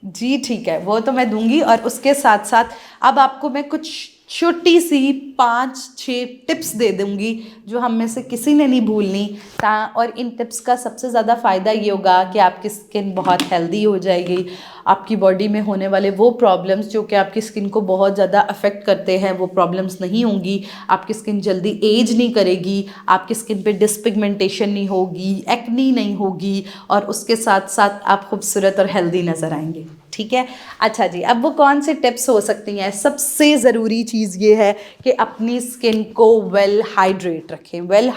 जी, ठीक है, वो तो मैं दूंगी। और उसके साथ साथ अब आपको मैं कुछ छोटी सी 5-6 टिप्स दे दूंगी जो हम में से किसी ने नहीं भूलनी और इन टिप्स का सबसे ज़्यादा फ़ायदा ये होगा कि आपकी स्किन बहुत हेल्दी हो जाएगी। आपकी बॉडी में होने वाले वो प्रॉब्लम्स जो कि आपकी स्किन को बहुत ज़्यादा अफेक्ट करते हैं वो प्रॉब्लम्स नहीं होंगी, आपकी स्किन जल्दी एज नहीं करेगी, आपकी स्किन पे डिसपिगमेंटेशन नहीं होगी, एक्नी नहीं होगी और उसके साथ साथ आप खूबसूरत और हेल्दी नज़र आएंगे। ठीक है, अच्छा जी, अब वो कौन से टिप्स हो सकती हैं? सबसे ज़रूरी चीज़ ये है कि अपनी स्किन को वेल हाइड्रेट रखें। वेल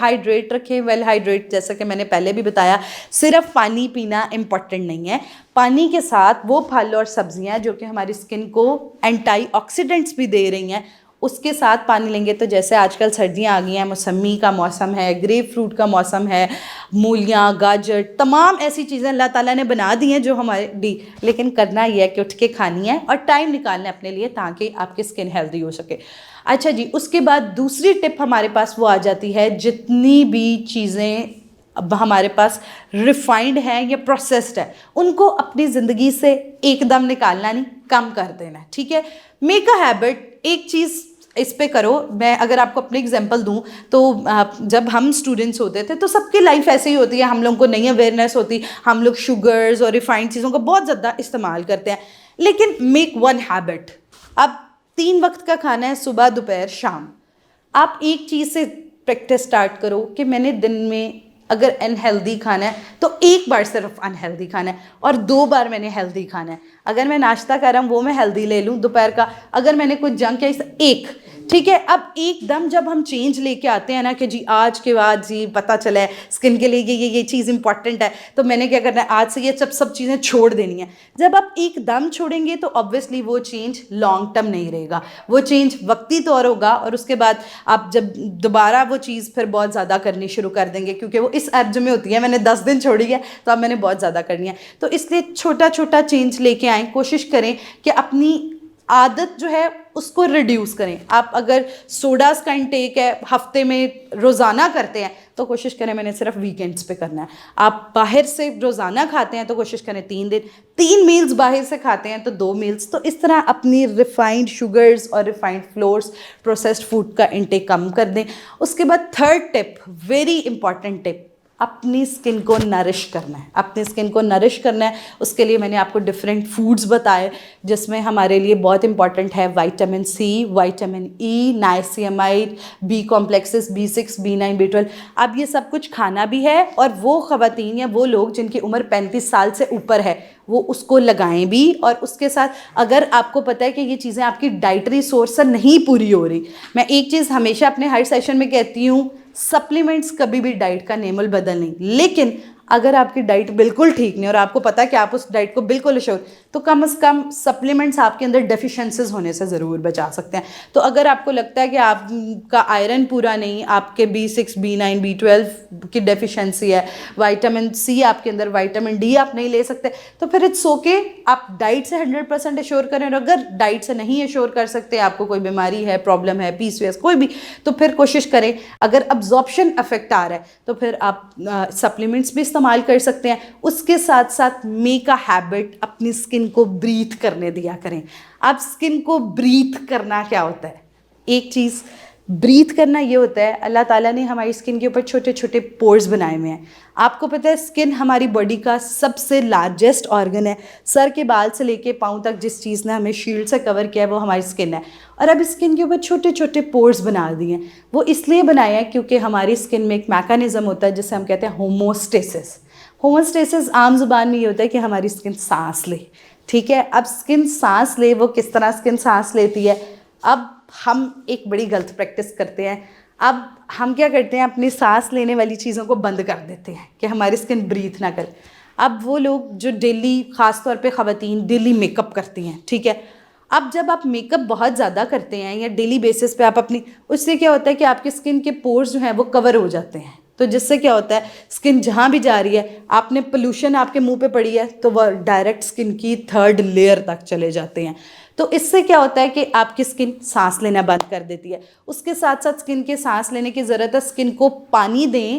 हाइड्रेट जैसा कि मैंने पहले भी बताया, सिर्फ पानी पीना इम्पॉर्टेंट नहीं है, पानी के साथ वो फल और सब्जियां जो कि हमारी स्किन को एंटीऑक्सीडेंट्स भी दे रही हैं उसके साथ पानी लेंगे। तो जैसे आजकल सर्दियाँ आ गई हैं, मौसमी का मौसम है, ग्रेप फ्रूट का मौसम है, मूलियाँ, गाजर, तमाम ऐसी चीज़ें अल्लाह ताला ने बना दी हैं जो हमारे दी, लेकिन करना यह है कि उठ के खानी है और टाइम निकालना है अपने लिए ताकि आपकी स्किन हेल्दी हो सके। अच्छा जी, उसके बाद दूसरी टिप हमारे पास वो आ जाती है, जितनी भी चीज़ें अब हमारे पास रिफाइंड है या प्रोसेस्ड है उनको अपनी ज़िंदगी से एकदम निकालना नहीं, कम कर देना है। ठीक है, मेक अ हैबिट, एक चीज़ इस पे करो। मैं अगर आपको अपनी एग्जांपल दूं तो जब हम स्टूडेंट्स होते थे तो सबकी लाइफ ऐसे ही होती है, हम लोगों को नहीं अवेयरनेस होती, हम लोग शुगर्स और रिफाइंड चीज़ों का बहुत ज़्यादा इस्तेमाल करते हैं। लेकिन मेक वन हैबिट, अब 3 वक्त का खाना है, सुबह दोपहर शाम। आप एक चीज़ से प्रैक्टिस स्टार्ट करो कि मैंने दिन में अगर अनहेल्दी खाना है तो एक बार सिर्फ अनहेल्दी खाना है और 2 बार मैंने हेल्दी खाना है। अगर मैं नाश्ता कर रहा हूँ वो मैं हेल्दी ले लूँ दोपहर का, अगर मैंने कुछ जंक या एक, ठीक है। अब एकदम जब हम चेंज लेके आते हैं ना कि जी आज के बाद जी पता चला है स्किन के लिए ये चीज़ इंपॉर्टेंट है, तो मैंने क्या करना है आज से ये सब चीज़ें छोड़ देनी है। जब आप एकदम छोड़ेंगे तो ऑब्वियसली वो चेंज लॉन्ग टर्म नहीं रहेगा, वो चेंज वक्ती तौर होगा और उसके बाद आप जब दोबारा वो चीज़ फिर बहुत ज़्यादा करनी शुरू कर देंगे, क्योंकि वो इस एब्ज में होती है मैंने 10 दिन छोड़ी है तो अब मैंने बहुत ज़्यादा करनी है। तो इसलिए छोटा छोटा चेंज लेके आएँ, कोशिश करें कि अपनी आदत जो है उसको रिड्यूस करें। आप अगर सोडास का इंटेक है हफ्ते में रोज़ाना करते हैं तो कोशिश करें मैंने सिर्फ वीकेंड्स पे करना है। आप बाहर से रोज़ाना खाते हैं तो कोशिश करें 3 दिन, 3 मील्स बाहर से खाते हैं तो 2 मील्स। तो इस तरह अपनी रिफाइंड शुगर्स और रिफाइंड फ्लोर्स, प्रोसेस्ड फूड का इंटेक कम कर दें। उसके बाद third tip, very important tip, अपनी स्किन को नरिश करना है। अपनी स्किन को नरिश करना है, उसके लिए मैंने आपको डिफरेंट फूड्स बताए जिसमें हमारे लिए बहुत इंपॉर्टेंट है vitamin C, vitamin E, niacinamide, B complexes, B6, B9, B12। अब ये सब कुछ खाना भी है और वो ख़वातीन या वो लोग जिनकी उम्र 35 साल से ऊपर है वो उसको लगाएं भी। और उसके साथ अगर आपको पता है कि ये चीज़ें आपकी डाइटरी सोर्स से नहीं पूरी हो रही, मैं एक चीज़ हमेशा अपने हर सेशन में कहती हूँ, सप्लीमेंट्स कभी भी डाइट का नेमल बदल नहीं। लेकिन अगर आपकी डाइट बिल्कुल ठीक नहीं और आपको पता है कि आप उस डाइट को बिल्कुल अश्योर, तो कम से कम सप्लीमेंट्स आपके अंदर डेफिशिएंसीज होने से ज़रूर बचा सकते हैं। तो अगर आपको लगता है कि आपका आयरन पूरा नहीं, आपके B6, B9, B12 की डेफिशिएंसी है, विटामिन सी आपके अंदर, विटामिन डी आप नहीं ले सकते, तो फिर इट्स ओके, आप डाइट से 100% अश्योर करें। और अगर डाइट से नहीं अश्योर कर सकते, आपको कोई बीमारी है, प्रॉब्लम है, PCOS कोई भी, तो फिर कोशिश करें, अगर अब्जॉर्प्शन इफेक्ट आ रहा है तो फिर आप सप्लीमेंट्स भी इस्तेमाल कर सकते हैं। उसके साथ साथ मेक अ हैबिट, अपनी स्किन को ब्रीथ करने दिया करें। अब स्किन को ब्रीथ करना क्या होता है? एक चीज़ ब्रीथ करना ये होता है, अल्लाह ताला ने हमारी स्किन के ऊपर छोटे छोटे पोर्स बनाए हुए हैं। आपको पता है स्किन हमारी बॉडी का सबसे लार्जेस्ट ऑर्गन है। सर के बाल से लेके पाँव तक जिस चीज़ ने हमें शील्ड से कवर किया है वो हमारी स्किन है। और अब स्किन के ऊपर छोटे छोटे पोर्स बना दिए हैं। वो इसलिए बनाए हैं क्योंकि हमारी स्किन में एक मैकेनिज्म होता है जिसे हम कहते हैं होमोस्टेसिस। होमोस्टेसिस आम जुबान में ये होता है कि हमारी स्किन सांस ले, ठीक है। अब स्किन सांस ले, वो किस तरह स्किन सांस लेती है? अब हम एक बड़ी गलत प्रैक्टिस करते हैं। अब हम क्या करते हैं, अपनी सांस लेने वाली चीज़ों को बंद कर देते हैं कि हमारी स्किन ब्रीथ ना करे। अब वो लोग जो डेली, ख़ास तौर पे ख़वातीन डेली मेकअप करती हैं, ठीक है। अब जब आप मेकअप बहुत ज़्यादा करते हैं या डेली बेसिस पे आप अपनी, उससे क्या होता है कि आपकी स्किन के पोर्स जो हैं वो कवर हो जाते हैं। तो जिससे क्या होता है, स्किन जहाँ भी जा रही है, आपने पोल्यूशन आपके मुंह पे पड़ी है तो वह डायरेक्ट स्किन की 3rd लेयर तक चले जाते हैं। तो इससे क्या होता है कि आपकी स्किन सांस लेना बंद कर देती है। उसके साथ साथ स्किन के सांस लेने की ज़रूरत है, स्किन को पानी दें,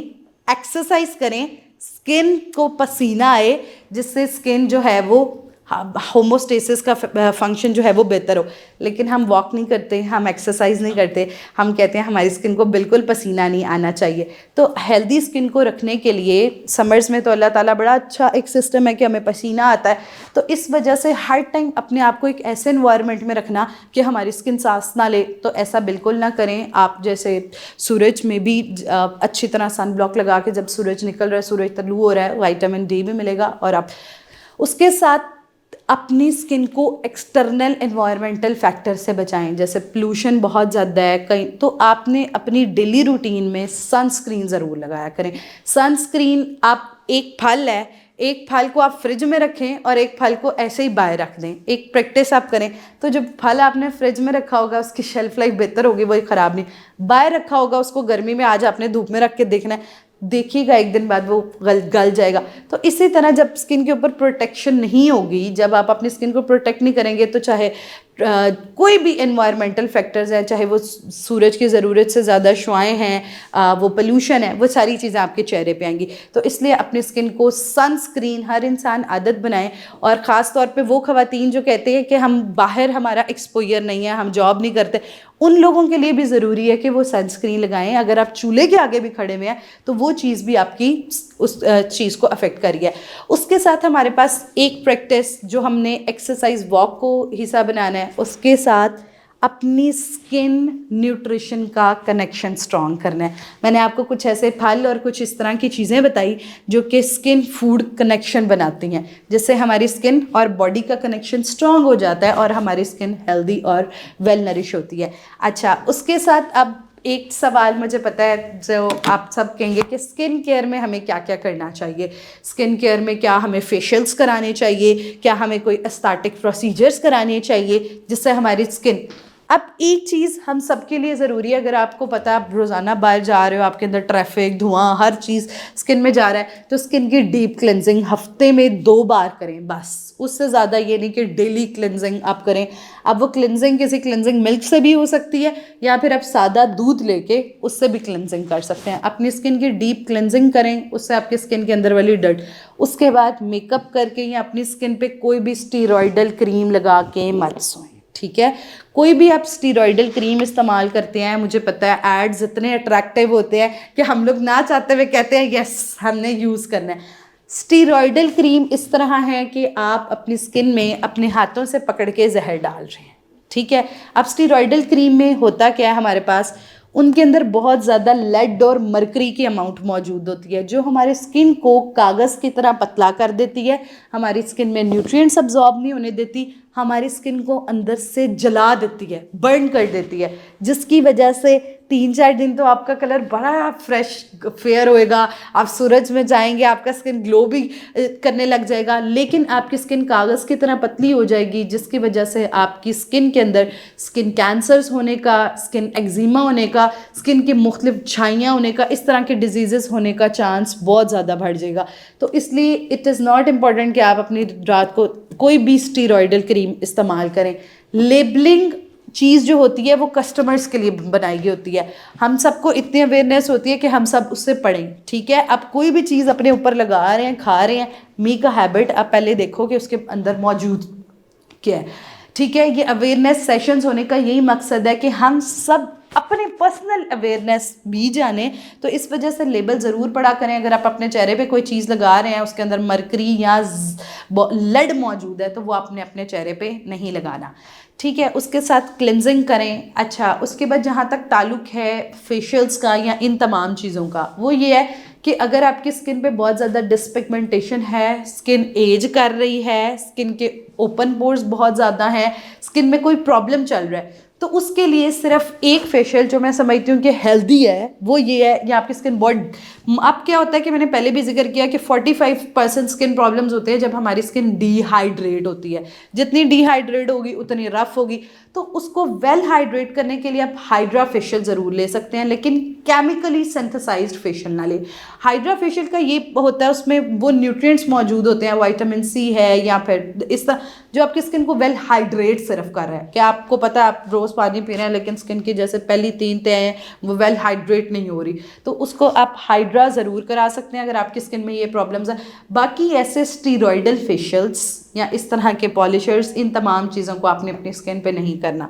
एक्सरसाइज करें, स्किन को पसीना आए, जिससे स्किन जो है वो होमोस्टेसिस का फंक्शन जो है वो बेहतर हो। लेकिन हम वॉक नहीं करते, हम एक्सरसाइज नहीं करते, हम कहते हैं हमारी स्किन को बिल्कुल पसीना नहीं आना चाहिए। तो हेल्दी स्किन को रखने के लिए समर्स में तो अल्लाह ताला बड़ा अच्छा एक सिस्टम है कि हमें पसीना आता है। तो इस वजह से हर टाइम अपने आप को एक ऐसे इन्वायरमेंट में रखना कि हमारी स्किन सांस ना ले, तो ऐसा बिल्कुल ना करें। आप जैसे सूरज में भी अच्छी तरह सन ब्लॉक लगा के, जब सूरज निकल रहा है, सूरज तलू हो रहा है, विटामिन डी भी मिलेगा। और आप उसके साथ अपनी स्किन को एक्सटर्नल एनवायरमेंटल फैक्टर से बचाएं। जैसे पोल्यूशन बहुत ज़्यादा है कहीं, तो आपने अपनी डेली रूटीन में सनस्क्रीन ज़रूर लगाया करें। सनस्क्रीन, आप एक फल है, एक फल को आप फ्रिज में रखें और एक फल को ऐसे ही बाहर रख दें। एक प्रैक्टिस आप करें तो जब फल आपने फ्रिज में रखा होगा उसकी शेल्फ लाइफ बेहतर होगी, वही ख़राब नहीं। बाहर रखा होगा उसको गर्मी में आज आपने धूप में रख के देखना है, देखिएगा एक दिन बाद वो गल जाएगा। तो इसी तरह जब स्किन के ऊपर प्रोटेक्शन नहीं होगी, जब आप अपनी स्किन को प्रोटेक्ट नहीं करेंगे, तो चाहे कोई भी एनवायरमेंटल फैक्टर्स हैं, चाहे वो सूरज की ज़रूरत से ज़्यादा शुआएं हैं, वो पोल्यूशन है, वो सारी चीज़ें आपके चेहरे पे आएंगी। तो इसलिए अपनी स्किन को सनस्क्रीन हर इंसान आदत बनाए, और ख़ास तौर पे वो ख़वातीन जो कहते हैं कि हम बाहर हमारा एक्सपोजर नहीं है, हम जॉब नहीं करते, उन लोगों के लिए भी ज़रूरी है कि वो सनस्क्रीन लगाएं। अगर आप चूल्हे के आगे भी खड़े हुए हैं तो वो चीज़ भी आपकी उस चीज़ को अफेक्ट करी है। उसके साथ हमारे पास एक प्रैक्टिस जो हमने एक्सरसाइज वॉक को हिस्सा बनाना है, उसके साथ अपनी स्किन न्यूट्रिशन का कनेक्शन स्ट्रॉन्ग करना है। मैंने आपको कुछ ऐसे फल और कुछ इस तरह की चीज़ें बताई जो कि स्किन फूड कनेक्शन बनाती हैं, जिससे हमारी स्किन और बॉडी का कनेक्शन स्ट्रॉन्ग हो जाता है और हमारी स्किन हेल्दी और वेल नरिश होती है। अच्छा, उसके साथ अब एक सवाल मुझे पता है जो आप सब कहेंगे कि स्किन केयर में हमें क्या क्या करना चाहिए। स्किन केयर में क्या हमें फेशियल्स कराने चाहिए, क्या हमें कोई एस्थेटिक प्रोसीजर्स कराने चाहिए जिससे हमारी स्किन। अब एक चीज़ हम सबके लिए ज़रूरी है, अगर आपको पता है आप रोज़ाना बाहर जा रहे हो, आपके अंदर ट्रैफिक, धुआं, हर चीज़ स्किन में जा रहा है, तो स्किन की डीप क्लेंजिंग हफ्ते में 2 बार करें बस। उससे ज़्यादा ये नहीं कि डेली क्लेंजिंग आप करें। अब वो क्लेंजिंग किसी क्लेंजिंग मिल्क से भी हो सकती है, या फिर आप सादा दूध लेके उससे भी क्लेंजिंग कर सकते हैं। अपनी स्किन की डीप क्लेंजिंग करें, उससे आपकी स्किन के अंदर वाली डर्ट। उसके बाद मेकअप करके या अपनी स्किन पे कोई भी स्टीरॉयडल क्रीम लगा के मत सोएं, ठीक है। कोई भी आप स्टीरॉयडल क्रीम इस्तेमाल करते हैं, मुझे पता है एड्स इतने अट्रैक्टिव होते हैं कि हम लोग ना चाहते हुए कहते हैं यस हमने यूज़ करना है। स्टीरॉयडल क्रीम इस तरह है कि आप अपनी स्किन में अपने हाथों से पकड़ के जहर डाल रहे हैं, ठीक है। अब स्टीरॉयडल क्रीम में होता क्या है, हमारे पास उनके अंदर बहुत ज़्यादा लेड और मरकरी की अमाउंट मौजूद होती है, जो हमारे स्किन को कागज़ की तरह पतला कर देती है, हमारी स्किन में न्यूट्रिएंट्स अब्जॉर्ब नहीं होने देती, हमारी स्किन को अंदर से जला देती है, बर्न कर देती है, जिसकी वजह से 3-4 दिन तो आपका कलर बड़ा फ्रेश फेयर होएगा, आप सूरज में जाएंगे आपका स्किन ग्लो भी करने लग जाएगा, लेकिन आपकी स्किन कागज़ की तरह पतली हो जाएगी, जिसकी वजह से आपकी स्किन के अंदर स्किन कैंसर्स होने का, स्किन एक्जिमा होने का, स्किन की मुख्तलिफ छाइयाँ होने का, इस तरह के डिजीज़ होने का चांस बहुत ज़्यादा बढ़ जाएगा। तो इसलिए इट इज़ नॉट इम्पॉर्टेंट कि आप अपनी रात को कोई भी स्टीरॉयडल क्रीम इस्तेमाल करें। लेबलिंग चीज़ जो होती है वो कस्टमर्स के लिए बनाई गई होती है, हम सबको इतनी अवेयरनेस होती है कि हम सब उससे पढ़ें, ठीक है। अब कोई भी चीज़ अपने ऊपर लगा रहे हैं, खा रहे हैं, मेक अ हैबिट, आप पहले देखो कि उसके अंदर मौजूद क्या है, ठीक है। ये अवेयरनेस सेशंस होने का यही मकसद है कि हम सब अपने पर्सनल अवेयरनेस भी जाने। तो इस वजह से लेबल ज़रूर पढ़ा करें। अगर आप अपने चेहरे पे कोई चीज़ लगा रहे हैं उसके अंदर मरकरी या लेड मौजूद है तो वो आपने अपने चेहरे पे नहीं लगाना, ठीक है। उसके साथ क्लिनजिंग करें। अच्छा, उसके बाद जहाँ तक ताल्लुक़ है फेशियल्स का या इन तमाम चीज़ों का, वो ये है कि अगर आपकी स्किन पे बहुत ज़्यादा डिसपिगमेंटेशन है, स्किन एज कर रही है, स्किन के ओपन पोर्स बहुत ज़्यादा हैं, स्किन में कोई प्रॉब्लम चल रहा है, तो उसके लिए सिर्फ एक फेशियल जो मैं समझती हूँ कि हेल्दी है वो ये है, या आपकी स्किन बहुत, अब क्या होता है कि मैंने पहले भी जिक्र किया कि 45% स्किन प्रॉब्लम्स होते हैं जब हमारी स्किन डिहाइड्रेट होती है। जितनी डिहाइड्रेट होगी उतनी रफ होगी, तो उसको वेल हाइड्रेट करने के लिए आप हाइड्रा फेशियल ज़रूर ले सकते हैं, लेकिन केमिकली सिंथेसाइज्ड फेशियल ना ले। हाइड्रा फेशियल का ये होता है उसमें वो न्यूट्रिएंट्स मौजूद होते हैं, विटामिन सी है या फिर इस तरह, जो आपकी स्किन को वेल हाइड्रेट सिर्फ कर रहा है। क्या आपको पता है आप रोज़ पानी पी रहे हैं लेकिन स्किन की जैसे पहली 3 तय हैं वो वेल हाइड्रेट नहीं हो रही, तो उसको आप हाइड्रा ज़रूर करा सकते हैं अगर आपकी स्किन में ये प्रॉब्लम्स है। बाकी ऐसे स्टीरॉयडल फेशियल्स या इस तरह के पॉलिशर्स, इन तमाम चीज़ों को आपने अपनी स्किन पे नहीं करना।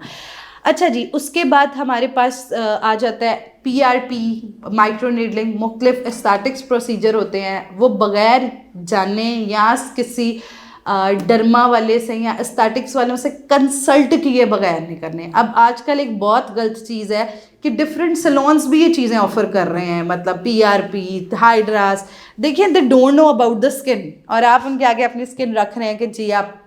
अच्छा जी, उसके बाद हमारे पास आ जाता है PRP, माइक्रोनीडलिंग, मुख्तलिफ एस्थेटिक्स प्रोसीजर होते हैं, वो बग़ैर जाने या किसी डर्मा वाले से या एस्थेटिक्स वालों से कंसल्ट किए बगैर नहीं करने। अब आजकल एक बहुत गलत चीज़ है कि डिफरेंट सैलून्स भी ये चीज़ें ऑफर कर रहे हैं, मतलब PRP, हाइड्रास, देखिए they don't know about the skin, और आप उनके आगे अपनी स्किन रख रहे हैं कि जी आप,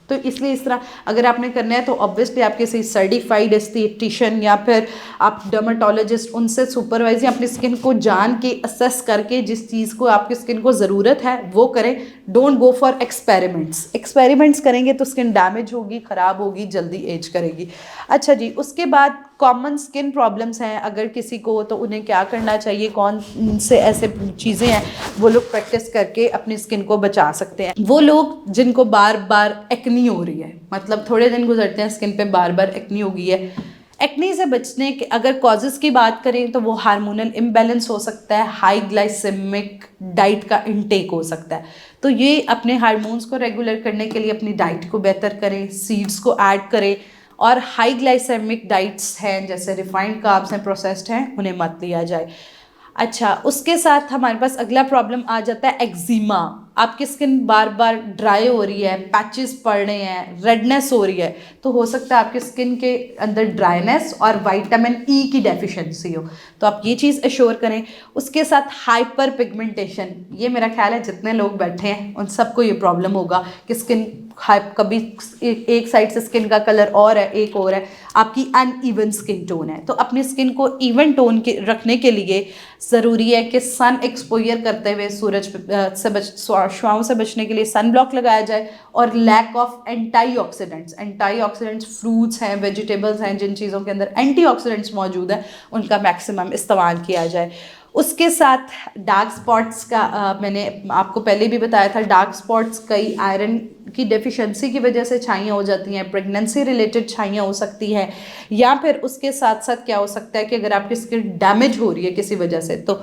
तो इसलिए इस तरह अगर आपने करना है तो ऑब्वियसली आप किसी सर्टिफाइड एस्थेटिशियन या फिर आप डर्माटोलॉजिस्ट उनसे सुपरवाइज या अपनी स्किन को जान के असेस करके जिस चीज़ को आपकी स्किन को ज़रूरत है वो करें। डोंट गो फॉर एक्सपेरिमेंट्स करेंगे तो स्किन डैमेज होगी, ख़राब होगी, जल्दी एज करेगी। अच्छा जी, उसके बाद कॉमन स्किन प्रॉब्लम्स हैं अगर किसी को, तो उन्हें क्या करना चाहिए, कौन से ऐसे चीज़ें हैं वो लोग प्रैक्टिस करके अपनी स्किन को बचा सकते हैं। वो लोग जिनको बार बार एक्नी हो रही है, मतलब थोड़े दिन गुजरते हैं स्किन पे बार बार एक्नी हो गई है, एक्नी से बचने के अगर कॉजेज़ की बात करें तो वो हार्मोनल इम्बैलेंस हो सकता है, हाई ग्लाइसेमिक डाइट का इनटेक हो सकता है। तो ये अपने हार्मोन्स को रेगुलर करने के लिए अपनी डाइट को बेहतर करें, सीड्स को ऐड करें, और हाई ग्लाइसेमिक डाइट्स हैं जैसे रिफाइंड कार्ब्स हैं, प्रोसेस्ड हैं, उन्हें मत लिया जाए। अच्छा, उसके साथ हमारे पास अगला प्रॉब्लम आ जाता है एक्जिमा। आपकी स्किन बार बार ड्राई हो रही है, पैचेस पड़ रहे हैं, रेडनेस हो रही है, तो हो सकता है आपकी स्किन के अंदर ड्राइनेस और विटामिन ई की डेफिशिएंसी हो, तो आप ये चीज़ एश्योर करें। उसके साथ हाइपर पिगमेंटेशन, ये मेरा ख्याल है जितने लोग बैठे हैं उन सबको ये प्रॉब्लम होगा कि स्किन कभी एक साइड से स्किन का कलर और है, एक और है, आपकी अनइवन स्किन टोन है। तो अपनी स्किन को इवन टोन के रखने के लिए ज़रूरी है कि सन एक्सपोजर करते हुए सूरज से शुआओं से बचने के लिए सन ब्लॉक लगाया जाए, और लैक ऑफ एंटीऑक्सीडेंट्स फ्रूट्स हैं, वेजिटेबल्स हैं, जिन चीज़ों के अंदर एंटीऑक्सीडेंट्स मौजूद हैं उनका मैक्सिमम इस्तेमाल किया जाए। उसके साथ डार्क स्पॉट्स का मैंने आपको पहले भी बताया था, डार्क स्पॉट्स कई आयरन की डेफिशिएंसी की वजह से छाइयाँ हो जाती हैं, प्रेगनेंसी रिलेटेड छाइयाँ हो सकती हैं, या फिर उसके साथ साथ क्या हो सकता है कि अगर आपकी स्किन डैमेज हो रही है किसी वजह से, तो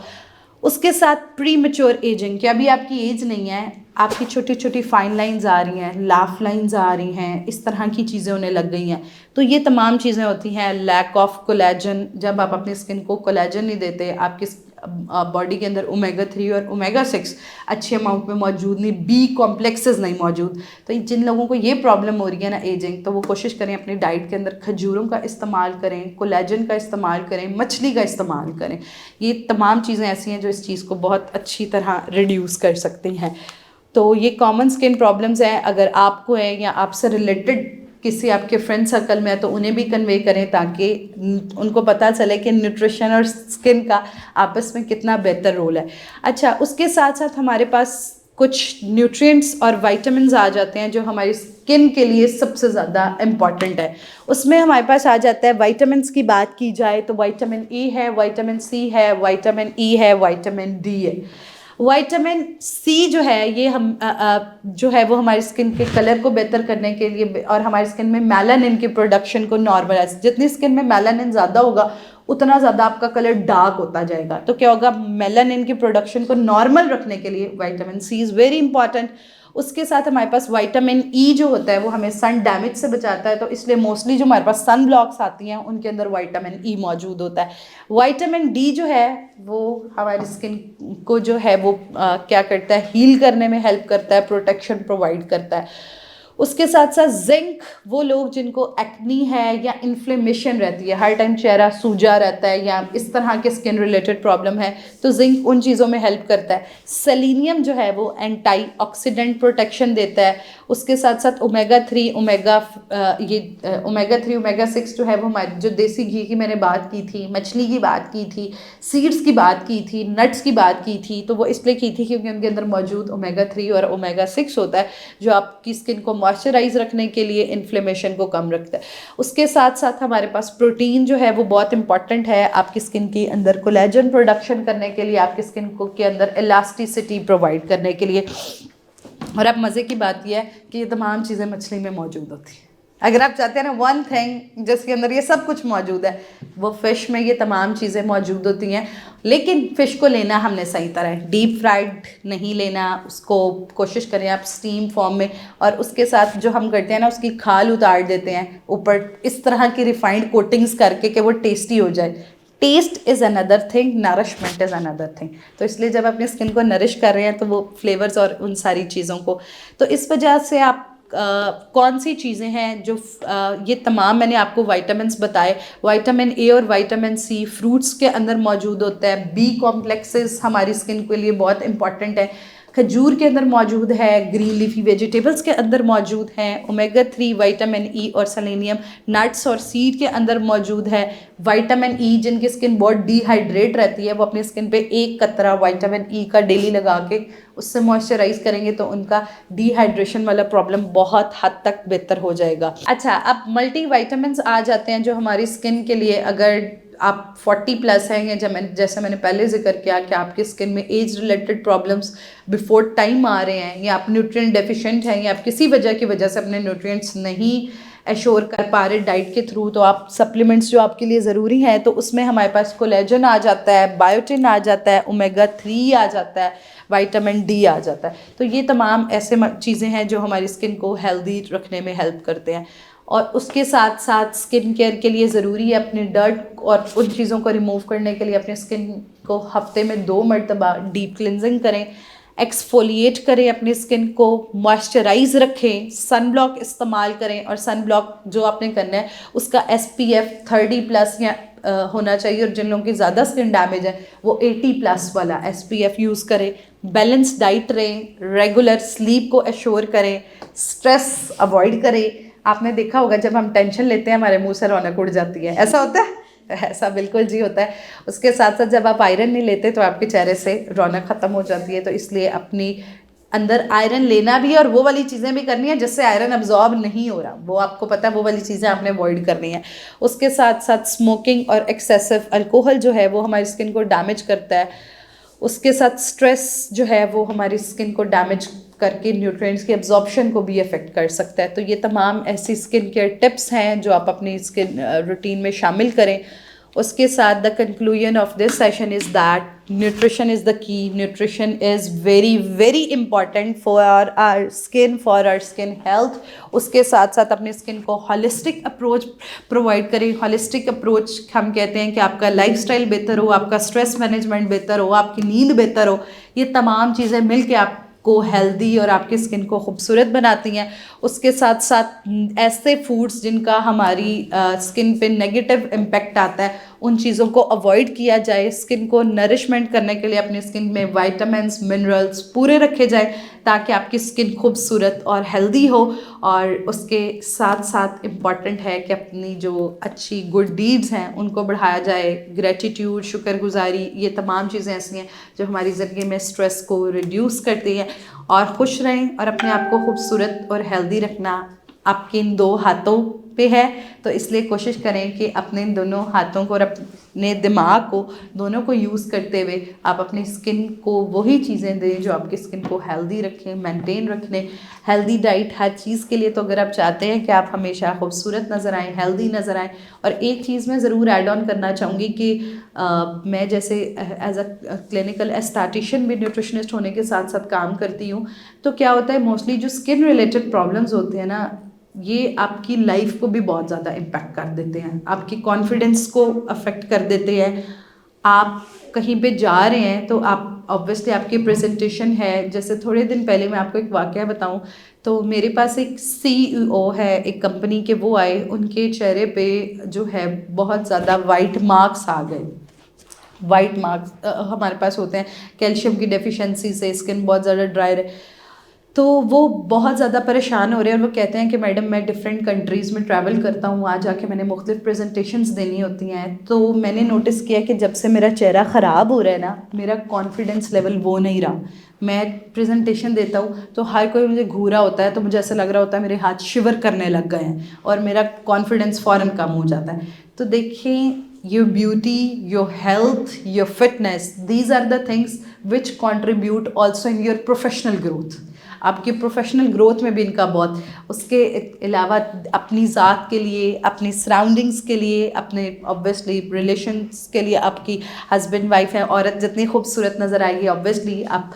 उसके साथ प्री मैच्योर एजिंग, कि अभी आपकी एज नहीं है, आपकी छोटी छोटी फाइन लाइंस आ रही हैं, लाफ लाइंस आ रही हैं, इस तरह की चीज़ें उन्हें लग गई हैं, तो ये तमाम चीज़ें होती हैं। लैक ऑफ कोलेजन, जब आप अपनी स्किन को कोलेजन नहीं देते, आपकी बॉडी के अंदर ओमेगा 3 और ओमेगा 6 अच्छे अमाउंट में मौजूद नहीं, बी कॉम्प्लेक्सेस नहीं मौजूद, तो जिन लोगों को ये प्रॉब्लम हो रही है ना एजिंग, तो वो कोशिश करें अपनी डाइट के अंदर खजूरों का इस्तेमाल करें, कोलेजन का इस्तेमाल करें, मछली का इस्तेमाल करें। ये तमाम चीज़ें ऐसी हैं जो इस चीज़ को बहुत अच्छी तरह रिड्यूस कर सकती हैं। तो ये कॉमन स्किन प्रॉब्लम्स हैं, अगर आपको है या आपसे रिलेटेड किसी आपके फ्रेंड सर्कल में है तो उन्हें भी कन्वे करें, ताकि उनको पता चले कि न्यूट्रिशन और स्किन का आपस में कितना बेहतर रोल है। अच्छा, उसके साथ साथ हमारे पास कुछ न्यूट्रिएंट्स और विटामिन्स आ जाते हैं जो हमारी स्किन के लिए सबसे ज़्यादा इम्पॉर्टेंट है। उसमें हमारे पास आ जाता है, विटामिन्स की बात की जाए तो विटामिन ई है, विटामिन सी है, विटामिन ई है, विटामिन डी है। विटामिन सी जो है ये जो है वो हमारी स्किन के कलर को बेहतर करने के लिए, और हमारी स्किन में मेलानिन की प्रोडक्शन को नॉर्मलाइज, जितनी स्किन में मेलानिन ज़्यादा होगा उतना ज़्यादा आपका कलर डार्क होता जाएगा। तो क्या होगा, मेलानिन की प्रोडक्शन को नॉर्मल रखने के लिए vitamin C is very important. उसके साथ हमारे पास विटामिन ई जो होता है वो हमें सन डैमेज से बचाता है, तो इसलिए मोस्टली जो हमारे पास सन ब्लॉक्स आती हैं उनके अंदर विटामिन ई मौजूद होता है। विटामिन डी जो है वो हमारी स्किन को जो है वो क्या करता है, हील करने में हेल्प करता है, प्रोटेक्शन प्रोवाइड करता है। उसके साथ साथ जिंक, वो लोग जिनको एक्नी है या इन्फ्लेमेशन रहती है, हर टाइम चेहरा सूजा रहता है या इस तरह के स्किन रिलेटेड प्रॉब्लम है, तो जिंक उन चीज़ों में हेल्प करता है। सेलेनियम जो है वो एंटीऑक्सीडेंट प्रोटेक्शन देता है। उसके साथ साथ ओमेगा 3 ओमेगा 6 जो है वो हमारे, जो देसी घी की मैंने बात की थी, मछली की बात की थी, सीड्स की बात की थी, नट्स की बात की थी, तो वो इसलिए की थी क्योंकि उनके अंदर मौजूद ओमेगा 3 और ओमेगा 6 होता है जो आपकी स्किन को मॉइस्चराइज रखने के लिए, इन्फ्लेमेशन को कम रखता है। उसके साथ साथ हमारे पास प्रोटीन जो है वो बहुत इंपॉर्टेंट है आपकी स्किन के अंदर कोलेजन प्रोडक्शन करने के लिए, आपकी स्किन को के अंदर इलास्टिसिटी प्रोवाइड करने के लिए। और अब मज़े की बात यह है कि ये तमाम चीज़ें मछली में मौजूद होती हैं। अगर आप चाहते हैं ना वन थिंग जिसके अंदर ये सब कुछ मौजूद है, वो फ़िश में ये तमाम चीज़ें मौजूद होती हैं। लेकिन फ़िश को लेना हमने सही तरह है, डीप फ्राइड नहीं लेना, उसको कोशिश करें आप स्टीम फॉर्म में, और उसके साथ जो हम करते हैं ना उसकी खाल उतार देते हैं ऊपर इस तरह की रिफाइंड कोटिंग्स करके कि वो टेस्टी हो जाए। Taste is another thing, nourishment is another thing. तो इसलिए जब अपनी स्किन को नरिश कर रहे हैं तो वो फ्लेवर्स और उन सारी चीज़ों को, तो इस वजह से आप कौन सी चीज़ें हैं जो ये तमाम मैंने आपको विटामिन्स बताए, विटामिन ए और विटामिन सी फ्रूट्स के अंदर मौजूद होता है। बी कॉम्प्लेक्सेस हमारी स्किन के लिए बहुत इंपॉर्टेंट है। खजूर के अंदर मौजूद है, ग्रीन लीफी वेजिटेबल्स के अंदर मौजूद हैं, ओमेगा 3 विटामिन ई और सेलेनियम नट्स और सीड के अंदर मौजूद है, विटामिन ई जिनकी स्किन बहुत डिहाइड्रेट रहती है वो अपनी स्किन पे एक कतरा विटामिन ई का डेली लगा के उससे मॉइस्चराइज करेंगे तो उनका डिहाइड्रेशन वाला प्रॉब्लम बहुत हद तक बेहतर हो जाएगा। अच्छा, अब मल्टी विटामिन्स आ जाते हैं जो हमारी स्किन के लिए, अगर आप 40 प्लस हैं या जैसे मैंने पहले जिक्र किया कि आपकी स्किन में age related problems before time आ रहे हैं, या आप न्यूट्रिएंट डेफिशिएंट हैं, या आप किसी वजह की वजह से अपने न्यूट्रिएंट्स नहीं एश्योर कर पा रहे डाइट के थ्रू, तो आप सप्लीमेंट्स जो आपके लिए ज़रूरी हैं तो उसमें हमारे पास कोलेजन आ जाता है, बायोटिन आ जाता है, ओमेगा 3 आ जाता है, विटामिन डी आ जाता है। तो ये तमाम ऐसे चीज़ें हैं जो हमारी स्किन को हेल्दी रखने में हेल्प करते हैं। और उसके साथ साथ स्किन केयर के लिए ज़रूरी है अपने डर्ट और उन चीज़ों को रिमूव करने के लिए अपने स्किन को हफ्ते में 2 मरतबा डीप क्लिनजिंग करें, एक्सफोलिएट करें, अपनी स्किन को मॉइस्चराइज रखें, सन ब्लॉक इस्तेमाल करें, और सन ब्लॉक जो आपने करना है उसका SPF 30+ या होना चाहिए, और जिन लोगों की ज़्यादा स्किन डैमेज है वो 80+ वाला SPF यूज़ करें। बैलेंस डाइट रहें, रेगुलर स्लीप को एश्योर करें, स्ट्रेस अवॉइड करें। आपने देखा होगा जब हम टेंशन लेते हैं हमारे मुंह से रौनक उड़ जाती है, ऐसा होता है? ऐसा बिल्कुल जी होता है। उसके साथ साथ जब आप आयरन नहीं लेते तो आपके चेहरे से रौनक ख़त्म हो जाती है। तो इसलिए अपनी अंदर आयरन लेना भी है और वो वाली चीज़ें भी करनी है जिससे आयरन अब्जॉर्ब नहीं हो रहा, वो आपको पता है, वो वाली चीज़ें आपने अवॉइड करनी है। उसके साथ साथ स्मोकिंग और एक्सेसिव अल्कोहल जो है वो हमारी स्किन को डैमेज करता है। उसके साथ स्ट्रेस जो है वो हमारी स्किन को डैमेज करके न्यूट्रिएंट्स की एब्जॉर्प्शन को भी अफेक्ट कर सकता है। तो ये तमाम ऐसी स्किन केयर टिप्स हैं जो आप अपनी स्किन रूटीन में शामिल करें। उसके साथ the conclusion of this session is that nutrition is the key. Nutrition is very very important for our skin, for our skin health. उसके साथ साथ अपनी स्किन को हॉलिस्टिक अप्रोच प्रोवाइड करें। हॉलिस्टिक अप्रोच हम कहते हैं कि आपका लाइफस्टाइल बेहतर हो, आपका स्ट्रेस मैनेजमेंट बेहतर हो, आपकी नींद बेहतर हो। ये तमाम चीज़ें मिल के आप को हेल्दी और आपकी स्किन को खूबसूरत बनाती हैं। उसके साथ साथ ऐसे फूड्स जिनका हमारी स्किन पे नेगेटिव इम्पैक्ट आता है उन चीज़ों को अवॉइड किया जाए। स्किन को नरिशमेंट करने के लिए अपनी स्किन में विटामिन्स मिनरल्स पूरे रखे जाए ताकि आपकी स्किन खूबसूरत और हेल्दी हो। और उसके साथ साथ इम्पॉर्टेंट है कि अपनी जो अच्छी गुड डीड्स हैं उनको बढ़ाया जाए। ग्रेटिट्यूड, शुक्रगुजारी, ये तमाम चीज़ें ऐसी हैं जो हमारी ज़िंदगी में स्ट्रेस को रिड्यूस करती हैं। और खुश रहें और अपने आप को खूबसूरत और हेल्दी रखना आपके इन 2 हाथों पे है। तो इसलिए कोशिश करें कि अपने इन दोनों हाथों को और अपने दिमाग को दोनों को यूज़ करते हुए आप अपनी स्किन को वही चीज़ें दें जो आपकी स्किन को हेल्दी रखें, मेंटेन रखने। हेल्दी डाइट हर चीज़ के लिए, तो अगर आप चाहते हैं कि आप हमेशा खूबसूरत नज़र आएँ, हेल्दी नज़र आएँ। और एक चीज़ मैं ज़रूर ऐड ऑन करना चाहूँगी कि मैं जैसे एज अ क्लिनिकल एस्थेटिशियन भी न्यूट्रिशनिस्ट होने के साथ साथ काम करती हूँ। तो क्या होता है, मोस्टली जो स्किन रिलेटेड प्रॉब्लम्स होते हैं ना, ये आपकी लाइफ को भी बहुत ज़्यादा इम्पैक्ट कर देते हैं, आपकी कॉन्फिडेंस को अफेक्ट कर देते हैं। आप कहीं पे जा रहे हैं तो आप ऑब्वियसली आपकी प्रेजेंटेशन है। जैसे थोड़े दिन पहले मैं आपको एक वाक़या बताऊं, तो मेरे पास एक CEO है एक कंपनी के, वो आए, उनके चेहरे पे जो है बहुत ज़्यादा वाइट मार्क्स आ गए। वाइट मार्क्स हमारे पास होते हैं कैल्शियम की डेफिशिएंसी से, स्किन बहुत ज़्यादा ड्राई रहे। तो वो बहुत ज़्यादा परेशान हो रहे हैं और वो कहते हैं कि मैडम मैं डिफरेंट कंट्रीज़ में ट्रैवल करता हूँ, वहाँ जाके मैंने मुख्तलिफ प्रेजेंटेशंस देनी होती हैं। तो मैंने नोटिस किया कि जब से मेरा चेहरा ख़राब हो रहा है ना, मेरा कॉन्फिडेंस लेवल वो नहीं रहा। मैं प्रेजेंटेशन देता हूँ तो हर कोई मुझे घूरा होता है, तो मुझे ऐसा लग रहा होता है मेरे हाथ शिवर करने लग गए हैं और मेरा कॉन्फिडेंस फ़ौरन कम हो जाता है। तो देखें, your beauty, your health, your fitness, these are the things which contribute also in your professional growth. आपकी प्रोफेशनल ग्रोथ में भी इनका बहुत, उसके अलावा अपनी ज़ात के लिए, अपनी सराउंडिंग्स के लिए, अपने ऑब्वियसली रिलेशंस के लिए, आपकी हस्बैंड वाइफ है, औरत जितनी खूबसूरत नज़र आएगी ऑब्वियसली आप,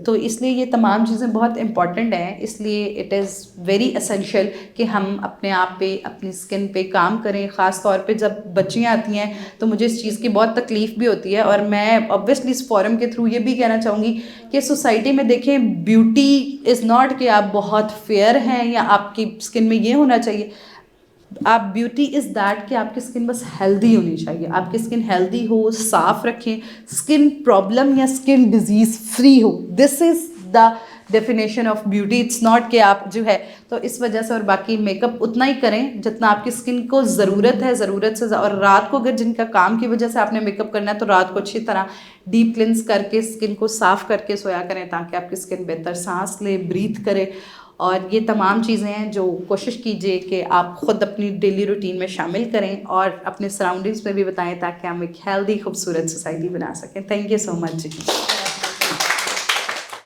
तो इसलिए ये तमाम चीज़ें बहुत इंपॉर्टेंट हैं। इसलिए इट इज़ वेरी एसेंशियल कि हम अपने आप पे, अपनी स्किन पे काम करें। ख़ास तौर पे जब बच्चियाँ आती हैं तो मुझे इस चीज़ की बहुत तकलीफ़ भी होती है। और मैं ऑब्वियसली इस फोरम के थ्रू ये भी कहना चाहूँगी कि सोसाइटी में देखें, ब्यूटी इज़ नॉट कि आप बहुत फेयर हैं या आपकी स्किन में ये होना चाहिए। आप ब्यूटी इज़ दैट कि आपकी स्किन बस हेल्दी होनी चाहिए। आपकी स्किन हेल्दी हो, साफ़ रखें, स्किन प्रॉब्लम या स्किन डिजीज़ फ्री हो। This is the definition of beauty, it's not कि आप जो है तो इस वजह से। और बाकी मेकअप उतना ही करें जितना आपकी स्किन को ज़रूरत है, ज़रूरत से। और रात को अगर जिनका काम की वजह से आपने मेकअप करना है तो रात को अच्छी तरह डीप क्लिनस करके स्किन को साफ़ करके सोया करें ताकि आपकी स्किन बेहतर सांस ले, ब्रीथ करे। और ये तमाम चीज़ें हैं जो कोशिश कीजिए कि आप ख़ुद अपनी डेली रूटीन में शामिल करें और अपने सराउंडिंग्स में भी बताएं ताकि हम एक हेल्दी खूबसूरत सोसाइटी बना सकें। Thank you so much ji.